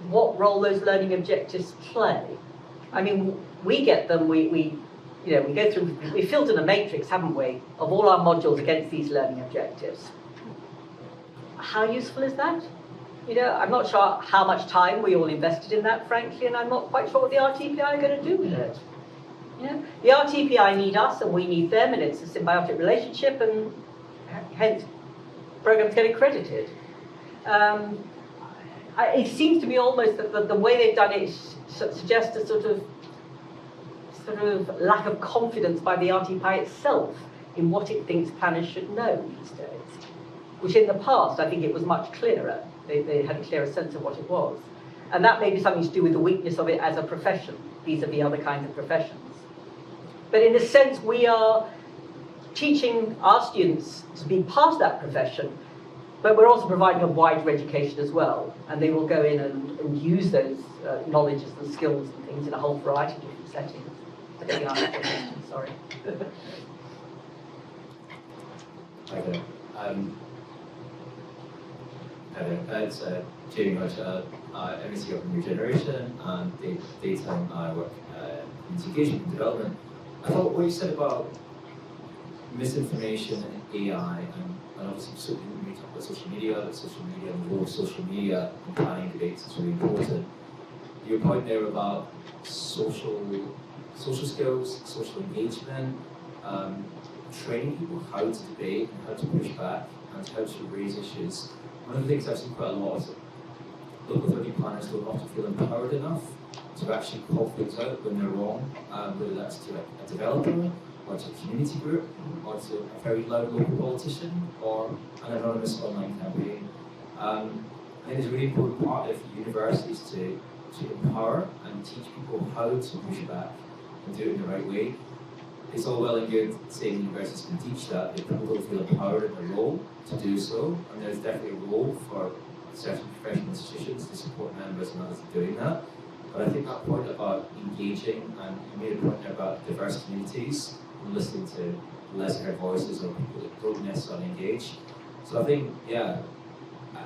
what role those learning objectives play. I mean, we get them, we go through, we filtered a matrix, haven't we, of all our modules against these learning objectives. How useful is that? You know, I'm not sure how much time we all invested in that, frankly, and I'm not quite sure what the RTPI are going to do with it. You know, the RTPI need us and we need them, and it's a symbiotic relationship, and hence programs get accredited. It seems to me almost that the way they've done it suggests a sort of lack of confidence by the RTPI itself in what it thinks planners should know these days. Which in the past, I think it was much clearer. They had a clearer sense of what it was. And that may be something to do with the weakness of it as a profession, vis-a-vis other kinds of professions. But in a sense, we are teaching our students to be part of that profession, but we're also providing a wider education as well, and they will go in and use those knowledges and skills and things in a whole variety of different settings. I think I answered the question, sorry. Hi there. It's Jamie Hodge, MSc Urban Regeneration, and daytime I work in education and development. I thought what you said about misinformation and AI, and obviously when we talk about social media and the role of social media in planning debates is really important. Your point there about social skills, social engagement, training people how to debate and how to push back and how to raise issues. One of the things I've seen quite a lot is local authority planners don't often feel empowered enough to actually call things out when they're wrong, whether that's to a developer, or to a community group, or to a very loud local politician, or an anonymous online campaign. I think it's a really important part of universities to empower and teach people how to push back and do it in the right way. It's all well and good saying universities can teach that, but people don't feel empowered in their role to do so, and there's definitely a role for certain professional institutions to support members and others in doing that. But I think that point about engaging, and you made a point there about diverse communities and listening to less heard voices or people that don't necessarily engage. So I think, yeah,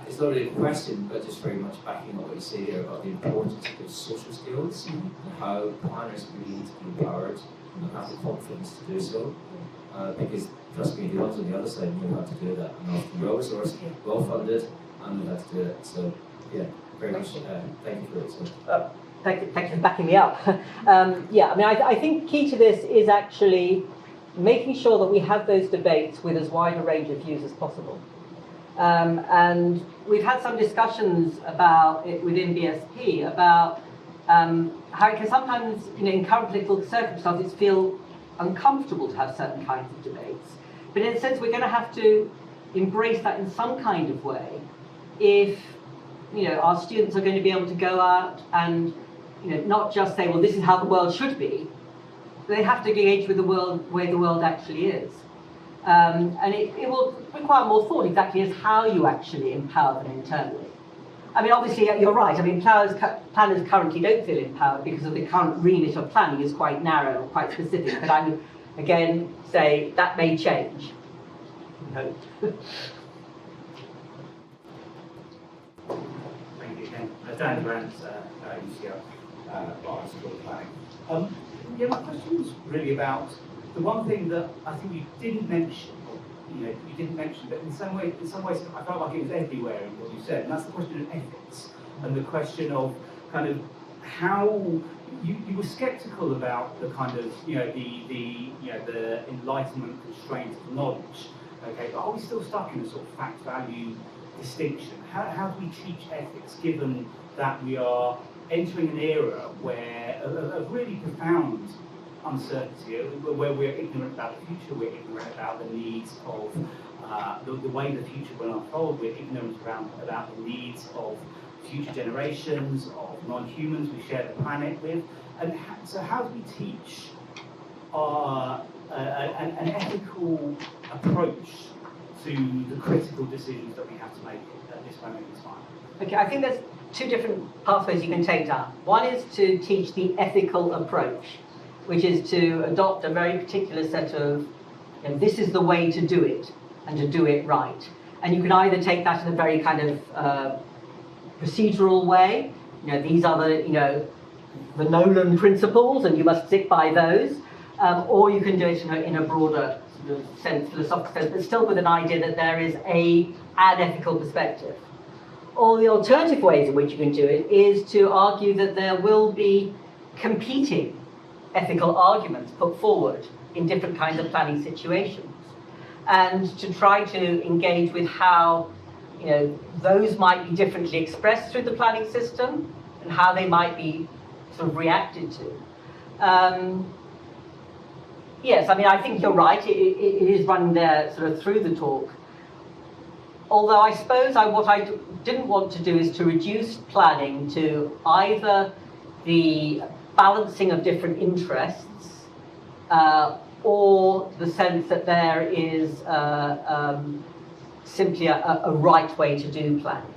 it's not really a question, but just very much backing up what you say there about the importance of those social skills and how planners really need to be empowered and have the confidence to do so. Because trust me, the ones on the other side know how to do that, and often well resourced, well funded, and know how to do it. So yeah, very much thank you for it. So. Thank you for backing me up. Yeah, I mean, I think key to this is actually making sure that we have those debates with as wide a range of views as possible. And we've had some discussions about it within BSP about how it can sometimes, in current political circumstances, feel uncomfortable to have certain kinds of debates. But in a sense, we're going to have to embrace that in some kind of way if, our students are going to be able to go out and, not just say, well, this is how the world should be. They have to engage with the world where the world actually is. And it will require more thought exactly as how you actually empower them internally. I mean, obviously, you're right. I mean, planners currently don't feel empowered because of the current remit of planning is quite narrow, quite specific. But I would, again, say that may change. No. Thank you again. Dan Grant, UCL, Bartlett School of Planning. Yeah, my question was really about the one thing that I think you didn't mention, you didn't mention, but in some ways, I felt like it was everywhere in what you said, and that's the question of ethics and the question of kind of how you were sceptical about the kind of the enlightenment constraints of knowledge. Okay, but are we still stuck in a sort of fact-value distinction? How do we teach ethics given that we are entering an era where a really profound uncertainty, where we're ignorant about the future, we're ignorant about the needs of the way the future will unfold, we're ignorant about the needs of future generations, of non-humans we share the planet with, and so how do we teach an ethical approach to the critical decisions that we have to make at this moment in time? Okay, I think there's two different pathways you can take down. One is to teach the ethical approach, which is to adopt a very particular set of, this is the way to do it, and to do it right. And you can either take that in a very kind of procedural way, these are the Nolan principles, and you must stick by those, or you can do it in a broader sort of sense, philosophical sense, but still with an idea that there is an ethical perspective. Or the alternative ways in which you can do it is to argue that there will be competing ethical arguments put forward in different kinds of planning situations, and to try to engage with how those might be differently expressed through the planning system and how they might be sort of reacted to. Yes, I mean, I think you're right. It is running there sort of through the talk. Although I suppose what I didn't want to do is to reduce planning to either the balancing of different interests or the sense that there is simply a right way to do planning.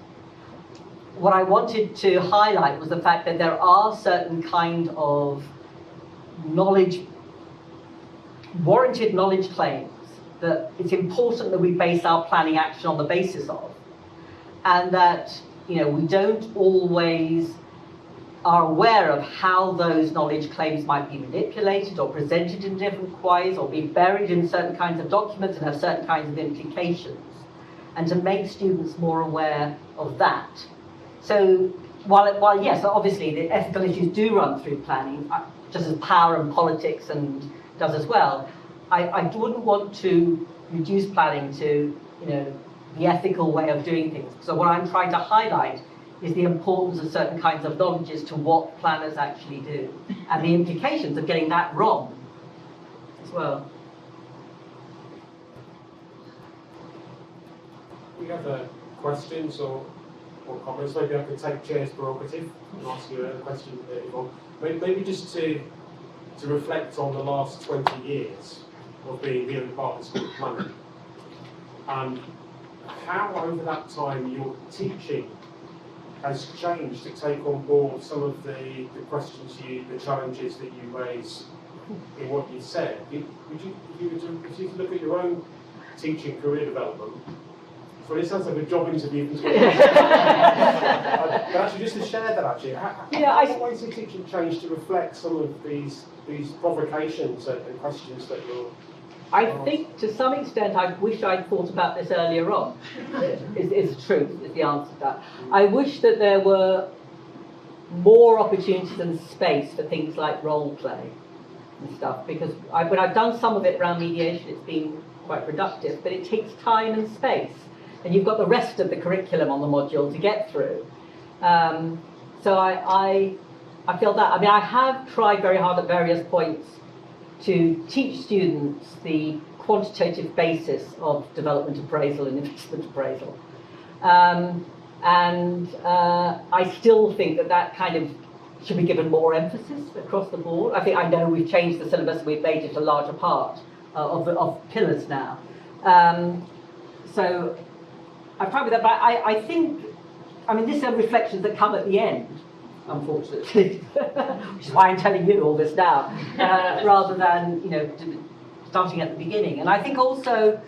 What I wanted to highlight was the fact that there are certain kind of warranted knowledge claims that it's important that we base our planning action on the basis of, and that we don't always are aware of how those knowledge claims might be manipulated or presented in different ways or be buried in certain kinds of documents and have certain kinds of implications, and to make students more aware of that. So while yes, obviously the ethical issues do run through planning, just as power and politics and does as well, I wouldn't want to reduce planning to the ethical way of doing things. So what I'm trying to highlight is the importance of certain kinds of knowledge as to what planners actually do, and the implications of getting that wrong as well. We have questions or comments. Maybe I could take chair's prerogative and ask you a question, Yvonne. Maybe just to reflect on the last 20 years of being here at Bartlett School of Planning, and how over that time your teaching has changed to take on board some of the questions the challenges that you raise in what you said. If you could look at your own teaching career development So it sounds like a job interview. But actually, just to share that, actually, how ways of teaching change to reflect some of these provocations and questions that you're... I think to some extent I wish I'd thought about this earlier on, is the truth, is the answer to that. I wish that there were more opportunities and space for things like role play and stuff, because when I've done some of it around mediation, it's been quite productive, but it takes time and space, and you've got the rest of the curriculum on the module to get through. So I feel that, I mean, I have tried very hard at various points to teach students the quantitative basis of development appraisal and investment appraisal. I still think that kind of should be given more emphasis across the board. I know we've changed the syllabus and we've made it a larger part of pillars now. So I've tried with that, but I think, I mean, these are reflections that come at the end, unfortunately, which is why I'm telling you all this now, rather than, you know, starting at the beginning. And I think also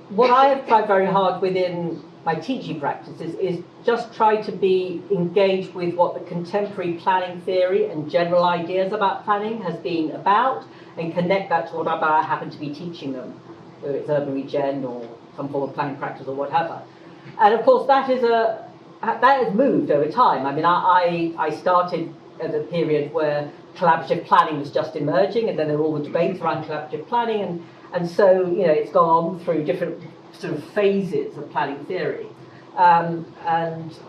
what I have tried very hard within my teaching practices is just try to be engaged with what the contemporary planning theory and general ideas about planning has been about, and connect that to what I happen to be teaching them, whether it's urban regen or some form of planning practice or whatever. And of course that has moved over time. I mean, I started at a period where collaborative planning was just emerging, and then there were all the debates around collaborative planning, and so, you know, it's gone on through different sort of phases of planning theory. And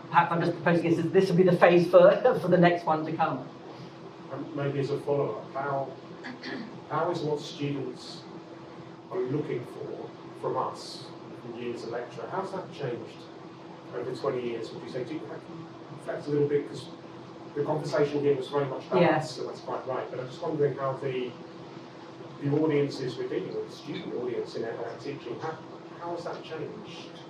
perhaps I'm just proposing this will be the phase for the next one to come. Maybe as a follow-up, how is what students are looking for from us, from you as a lecturer, how's that changed over 20 years? Would you say, do you reflect a little bit, because the conversation here was very much about us, so that's quite right, but I'm just wondering how the audiences we're dealing with, the student audience in our teaching, how has that changed?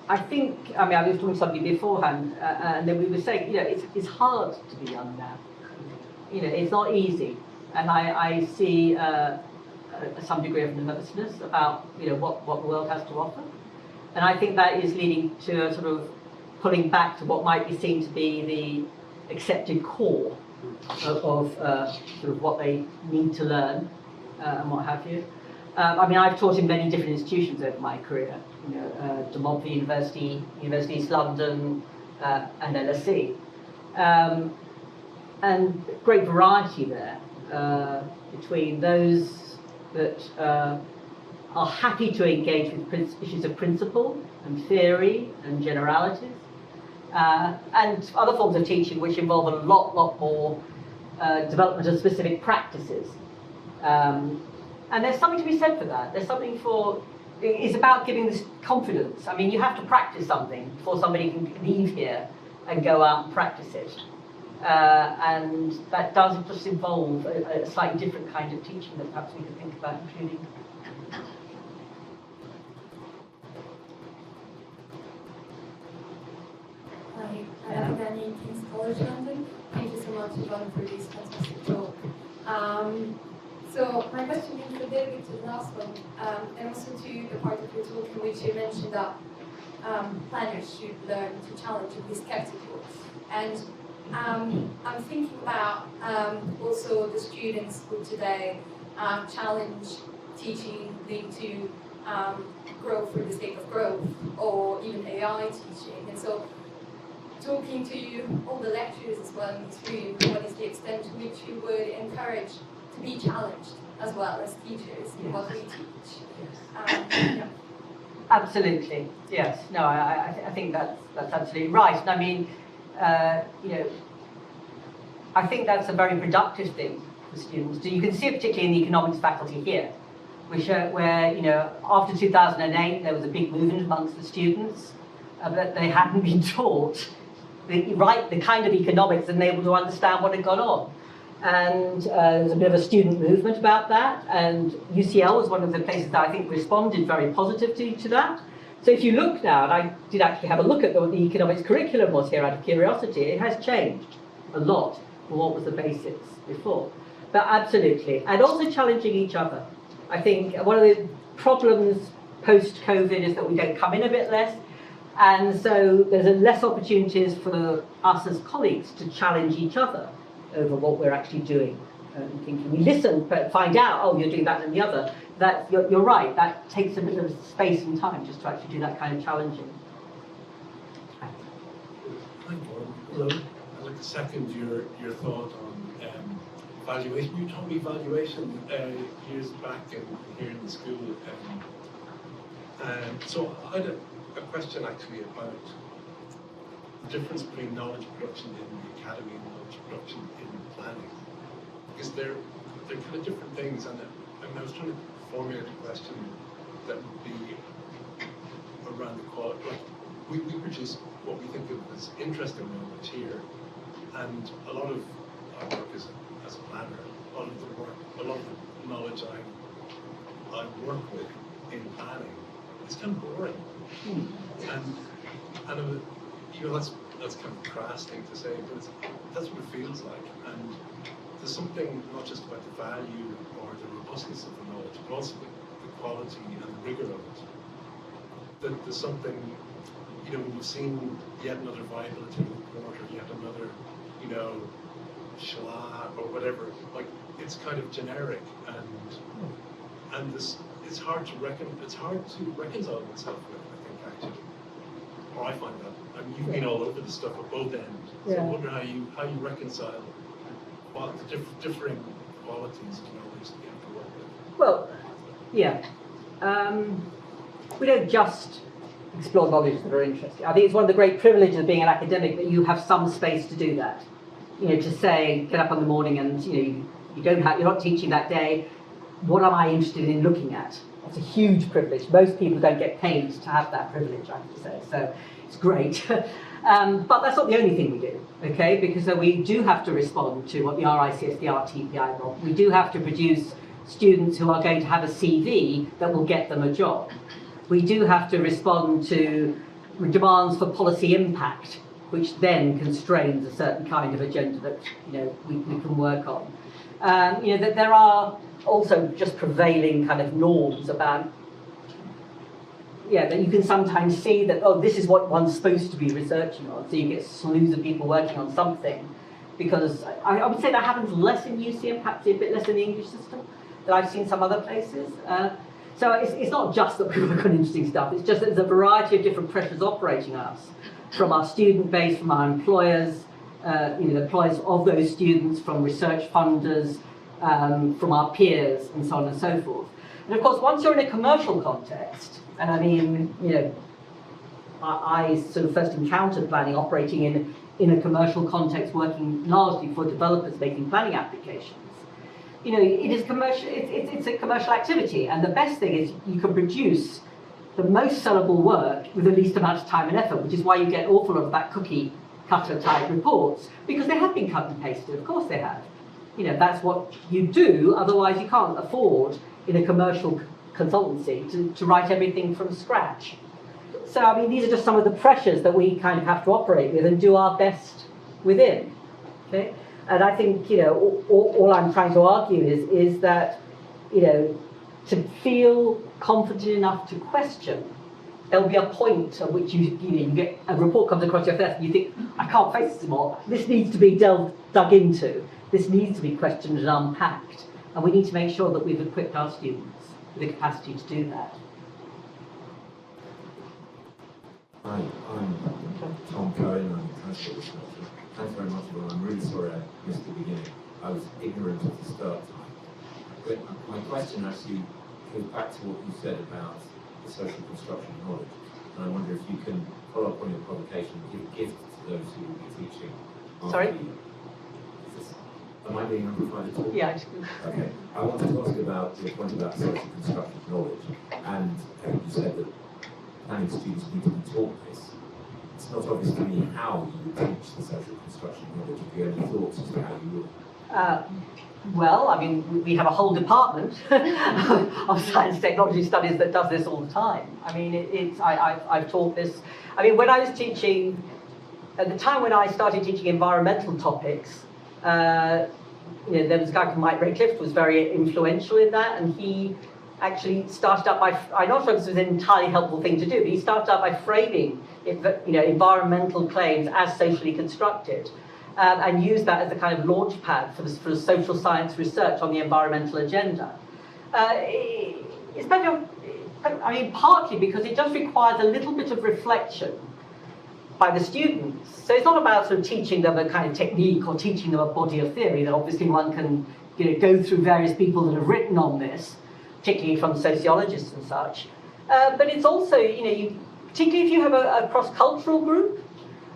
I think, I mean, I was talking to somebody beforehand, and then we were saying, you know, it's hard to be young now. You know, it's not easy, and I see some degree of nervousness about, you know, what the world has to offer, and I think that is leading to a sort of pulling back to what might be seen to be the accepted core of sort of what they need to learn and what have you. I mean, I've taught in many different institutions over my career, you know, De Montfort University, University East London, and LSE. And great variety there between those that are happy to engage with issues of principle and theory and generalities, and other forms of teaching which involve a lot more development of specific practices. And there's something to be said for that. There's something for, it's about giving this confidence. I mean, you have to practice something before somebody can leave here and go out and practice it. And that does just involve a slightly different kind of teaching that perhaps we could think about including. Hi, I'm Danny in King's College London. Thank you so much, Yvonne, for this fantastic talk. So my question is related to the last one, and also to the part of your talk in which you mentioned that planners should learn to challenge and be skeptical. And I'm thinking about also the students who today challenge teaching linked to growth for the sake of growth, or even AI teaching. And so talking to all the lecturers as well in this room, what is the extent to which you would encourage to be challenged as well as teachers in what we teach? Yeah. Absolutely, yes. No, I think that's absolutely right. And I mean, you know, I think that's a very productive thing for students. You can see it particularly in the economics faculty here, where, you know, after 2008 there was a big movement amongst the students, but they hadn't been taught the kind of economics and able to understand what had gone on. And there was a bit of a student movement about that, and UCL was one of the places that I think responded very positively to that. So if you look now, and I did actually have a look at what the economics curriculum was here out of curiosity, it has changed a lot from what was the basics before. But absolutely, and also challenging each other. I think one of the problems post-COVID is that we don't come in a bit less, and so there's less opportunities for us as colleagues to challenge each other over what we're actually doing. And thinking we listen, but find out, oh, you're doing that and the other. That you're right. That takes a bit of space and time just to actually do that kind of challenging. Hi, Yvonne. Hello. I'd like to second your thought on valuation. You taught me valuation years back here in the school. So I had a question actually about the difference between knowledge production in the academy and knowledge production in planning. Because they're kind of different things, and I was trying to formulate a question that would be around the quality. Like we produce what we think of as interesting knowledge here, and a lot of our work as a planner, a lot of the knowledge I work with in planning, it's kind of boring, and you know that's kind of crassing to say, but that's what it feels like. And there's something not just about the value or the robustness of the knowledge, but also the quality and the rigor of it. That there's something, you know, when you've seen yet another viability report or yet another, you know, SHLA or whatever, like it's kind of generic, and this it's hard to reconcile itself with, I think, actually. Or I find that. I mean, you've been all over the stuff at both ends. So I wonder how you reconcile the differing qualities of knowledge that you have to work with. Well, yeah. We don't just explore knowledge that are interesting. I think it's one of the great privileges of being an academic that you have some space to do that. You know, to say, get up in the morning and you're not teaching that day. What am I interested in looking at? That's a huge privilege. Most people don't get paid to have that privilege, I have to say. So it's great. But that's not the only thing we do, okay? Because we do have to respond to what the RICS, the RTPI want. We do have to produce students who are going to have a CV that will get them a job. We do have to respond to demands for policy impact, which then constrains a certain kind of agenda that we can work on. That there are also just prevailing kind of norms about that you can sometimes see that, oh, this is what one's supposed to be researching on. So you get slews of people working on something. Because I would say that happens less in UCM, perhaps a bit less in the English system than I've seen some other places. So it's not just that we work on interesting stuff, it's just that there's a variety of different pressures operating on us. From our student base, from our employers, the employers of those students, from research funders, from our peers, and so on and so forth. And of course, once you're in a commercial context, and I mean, I sort of first encountered planning operating in a commercial context, working largely for developers making planning applications. It is commercial. It's a commercial activity, and the best thing is you can produce the most sellable work with the least amount of time and effort, which is why you get an awful lot of that cookie cutter type reports, because they have been cut and pasted. Of course they have. That's what you do. Otherwise, you can't afford in a commercial consultancy to write everything from scratch. So, I mean, these are just some of the pressures that we kind of have to operate with and do our best within. Okay? And I think, all I'm trying to argue is that, to feel confident enough to question, there'll be a point at which you get a report comes across your desk and you think, I can't face this anymore. This needs to be dug into. This needs to be questioned and unpacked. And we need to make sure that we've equipped our students with the capacity to do that. Hi, I'm Tom Cohen. I'm a transport researcher. Thanks very much, Yvonne. I'm really sorry I missed the beginning. I was ignorant of the start time. But my question actually goes back to what you said about the social construction of knowledge. And I wonder if you can follow up on your publication and give gifts to those who will be teaching. Sorry? Am I being amplified at all? Yeah. Okay. I wanted to ask you about your point about social construction of knowledge. And I think you said that planning students need to be taught this. It's not obvious to me how you would teach the social construction of knowledge. If you have any thoughts as to how you would? Well, I mean, we have a whole department of science technology studies that does this all the time. I mean, I've taught this. I mean, when I was teaching, at the time when I started teaching environmental topics, there was a guy called Mike Redcliffe who was very influential in that, and he actually started up by, I'm not sure this was an entirely helpful thing to do, but he started out by framing environmental claims as socially constructed, and used that as a kind of launch pad for the social science research on the environmental agenda. Partly because it just requires a little bit of reflection by the students. So it's not about sort of teaching them a kind of technique or teaching them a body of theory that obviously one can go through various people that have written on this, particularly from sociologists and such. But it's also, particularly if you have a cross-cultural group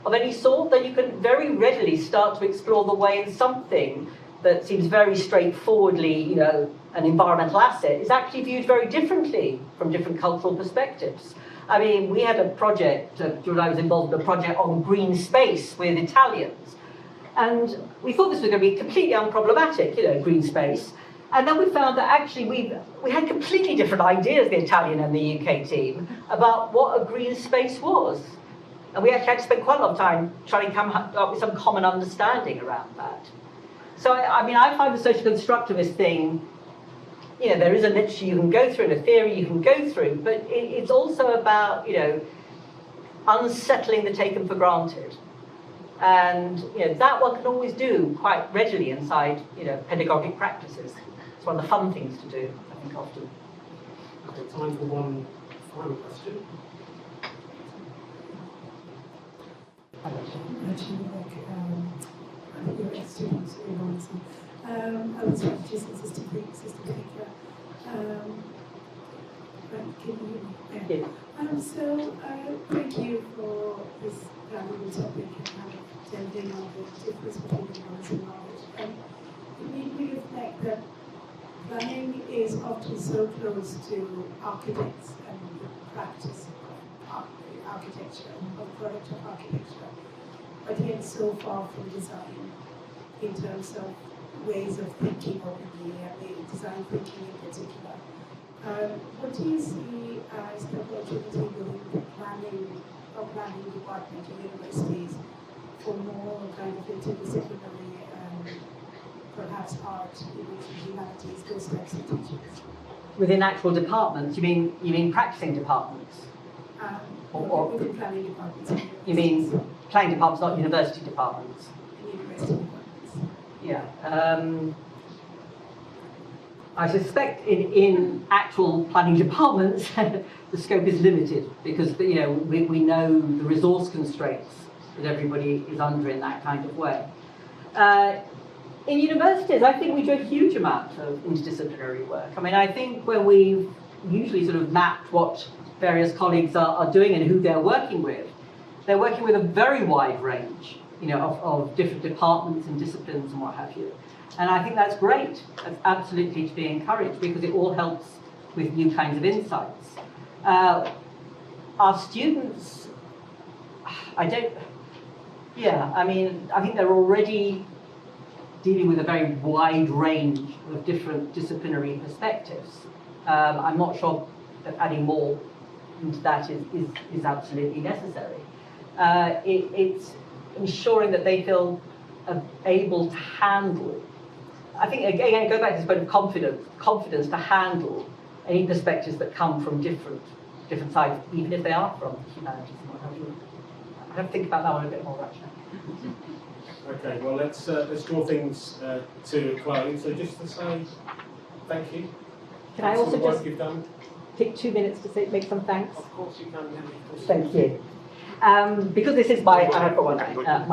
of any sort, then you can very readily start to explore the way in something that seems very straightforwardly, an environmental asset is actually viewed very differently from different cultural perspectives. I mean, we had a project, I was involved in a project on green space with Italians. And we thought this was going to be completely unproblematic, green space. And then we found that actually we had completely different ideas, the Italian and the UK team, about what a green space was. And we actually had to spend quite a lot of time trying to come up with some common understanding around that. So, I find the social constructivist thing, there is a literature you can go through and a theory you can go through, but it's also about, unsettling the taken for granted. And, that one can always do quite readily inside, pedagogic practices. It's one of the fun things to do, I think, often. Okay, time for one final question. You're a student, Yvonne. I was just assistant thinker. Thank you for this valuable topic and kind of delving on the difference between ignorance and knowledge. And it made me reflect that planning is often so close to architects and the practice of architecture, of the product of architecture, but yet so far from design in terms of ways of thinking openly and the design thinking in particular. What do you see as the opportunity within the planning department of universities for more kind of interdisciplinary perhaps art, humanities, those types of teachings? Within actual departments? You mean practicing departments? Or within planning departments. You mean planning departments, not university departments? University departments. Yeah. I suspect in actual planning departments the scope is limited because we know the resource constraints that everybody is under in that kind of way. In universities, I think we do a huge amount of interdisciplinary work. I think when we've usually sort of mapped what various colleagues are doing and who they're working with a very wide range, of different departments and disciplines and what have you. And I think that's great. That's absolutely to be encouraged because it all helps with new kinds of insights. Our students, I think they're already dealing with a very wide range of different disciplinary perspectives. I'm not sure that adding more into that is absolutely necessary. It's ensuring that they feel able to handle. I think, again, go back to this point of confidence to handle any perspectives that come from different sides, even if they are from humanities and what have you. I have to think about that one a bit more, actually. Okay, well, let's draw things to a close. So just to say thank you. Can I also just you've done. take 2 minutes to make some thanks? Of course you can. Thank you. Because this is my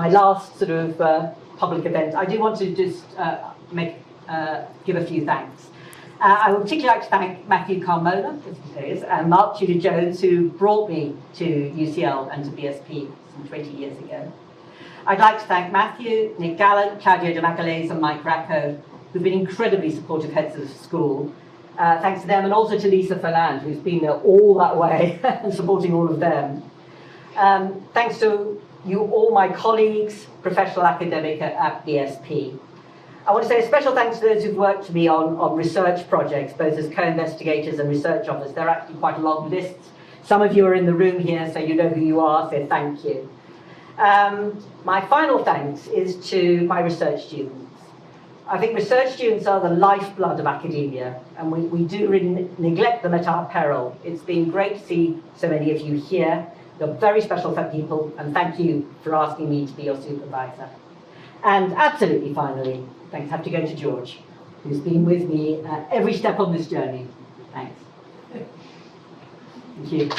last sort of public event, I do want to just give a few thanks. I would particularly like to thank Matthew Carmona, and Mark Tudor-Jones, who brought me to UCL and to BSP some 20 years ago. I'd like to thank Matthew, Nick Gallant, Claudio de Macalese, and Mike Racco, who've been incredibly supportive heads of the school. Thanks to them, and also to Lisa Ferland, who's been there all that way and supporting all of them. Thanks to you, all my colleagues, professional academic at BSP. I want to say a special thanks to those who've worked with me on research projects, both as co-investigators and research officers. There are actually quite a long list. Some of you are in the room here, so you know who you are, so thank you. My final thanks is to my research students. I think research students are the lifeblood of academia, and we do neglect them at our peril. It's been great to see so many of you here. You're very special set people, and thank you for asking me to be your supervisor. And absolutely finally, thanks have to go to George, who's been with me every step on this journey. Thanks. Thank you.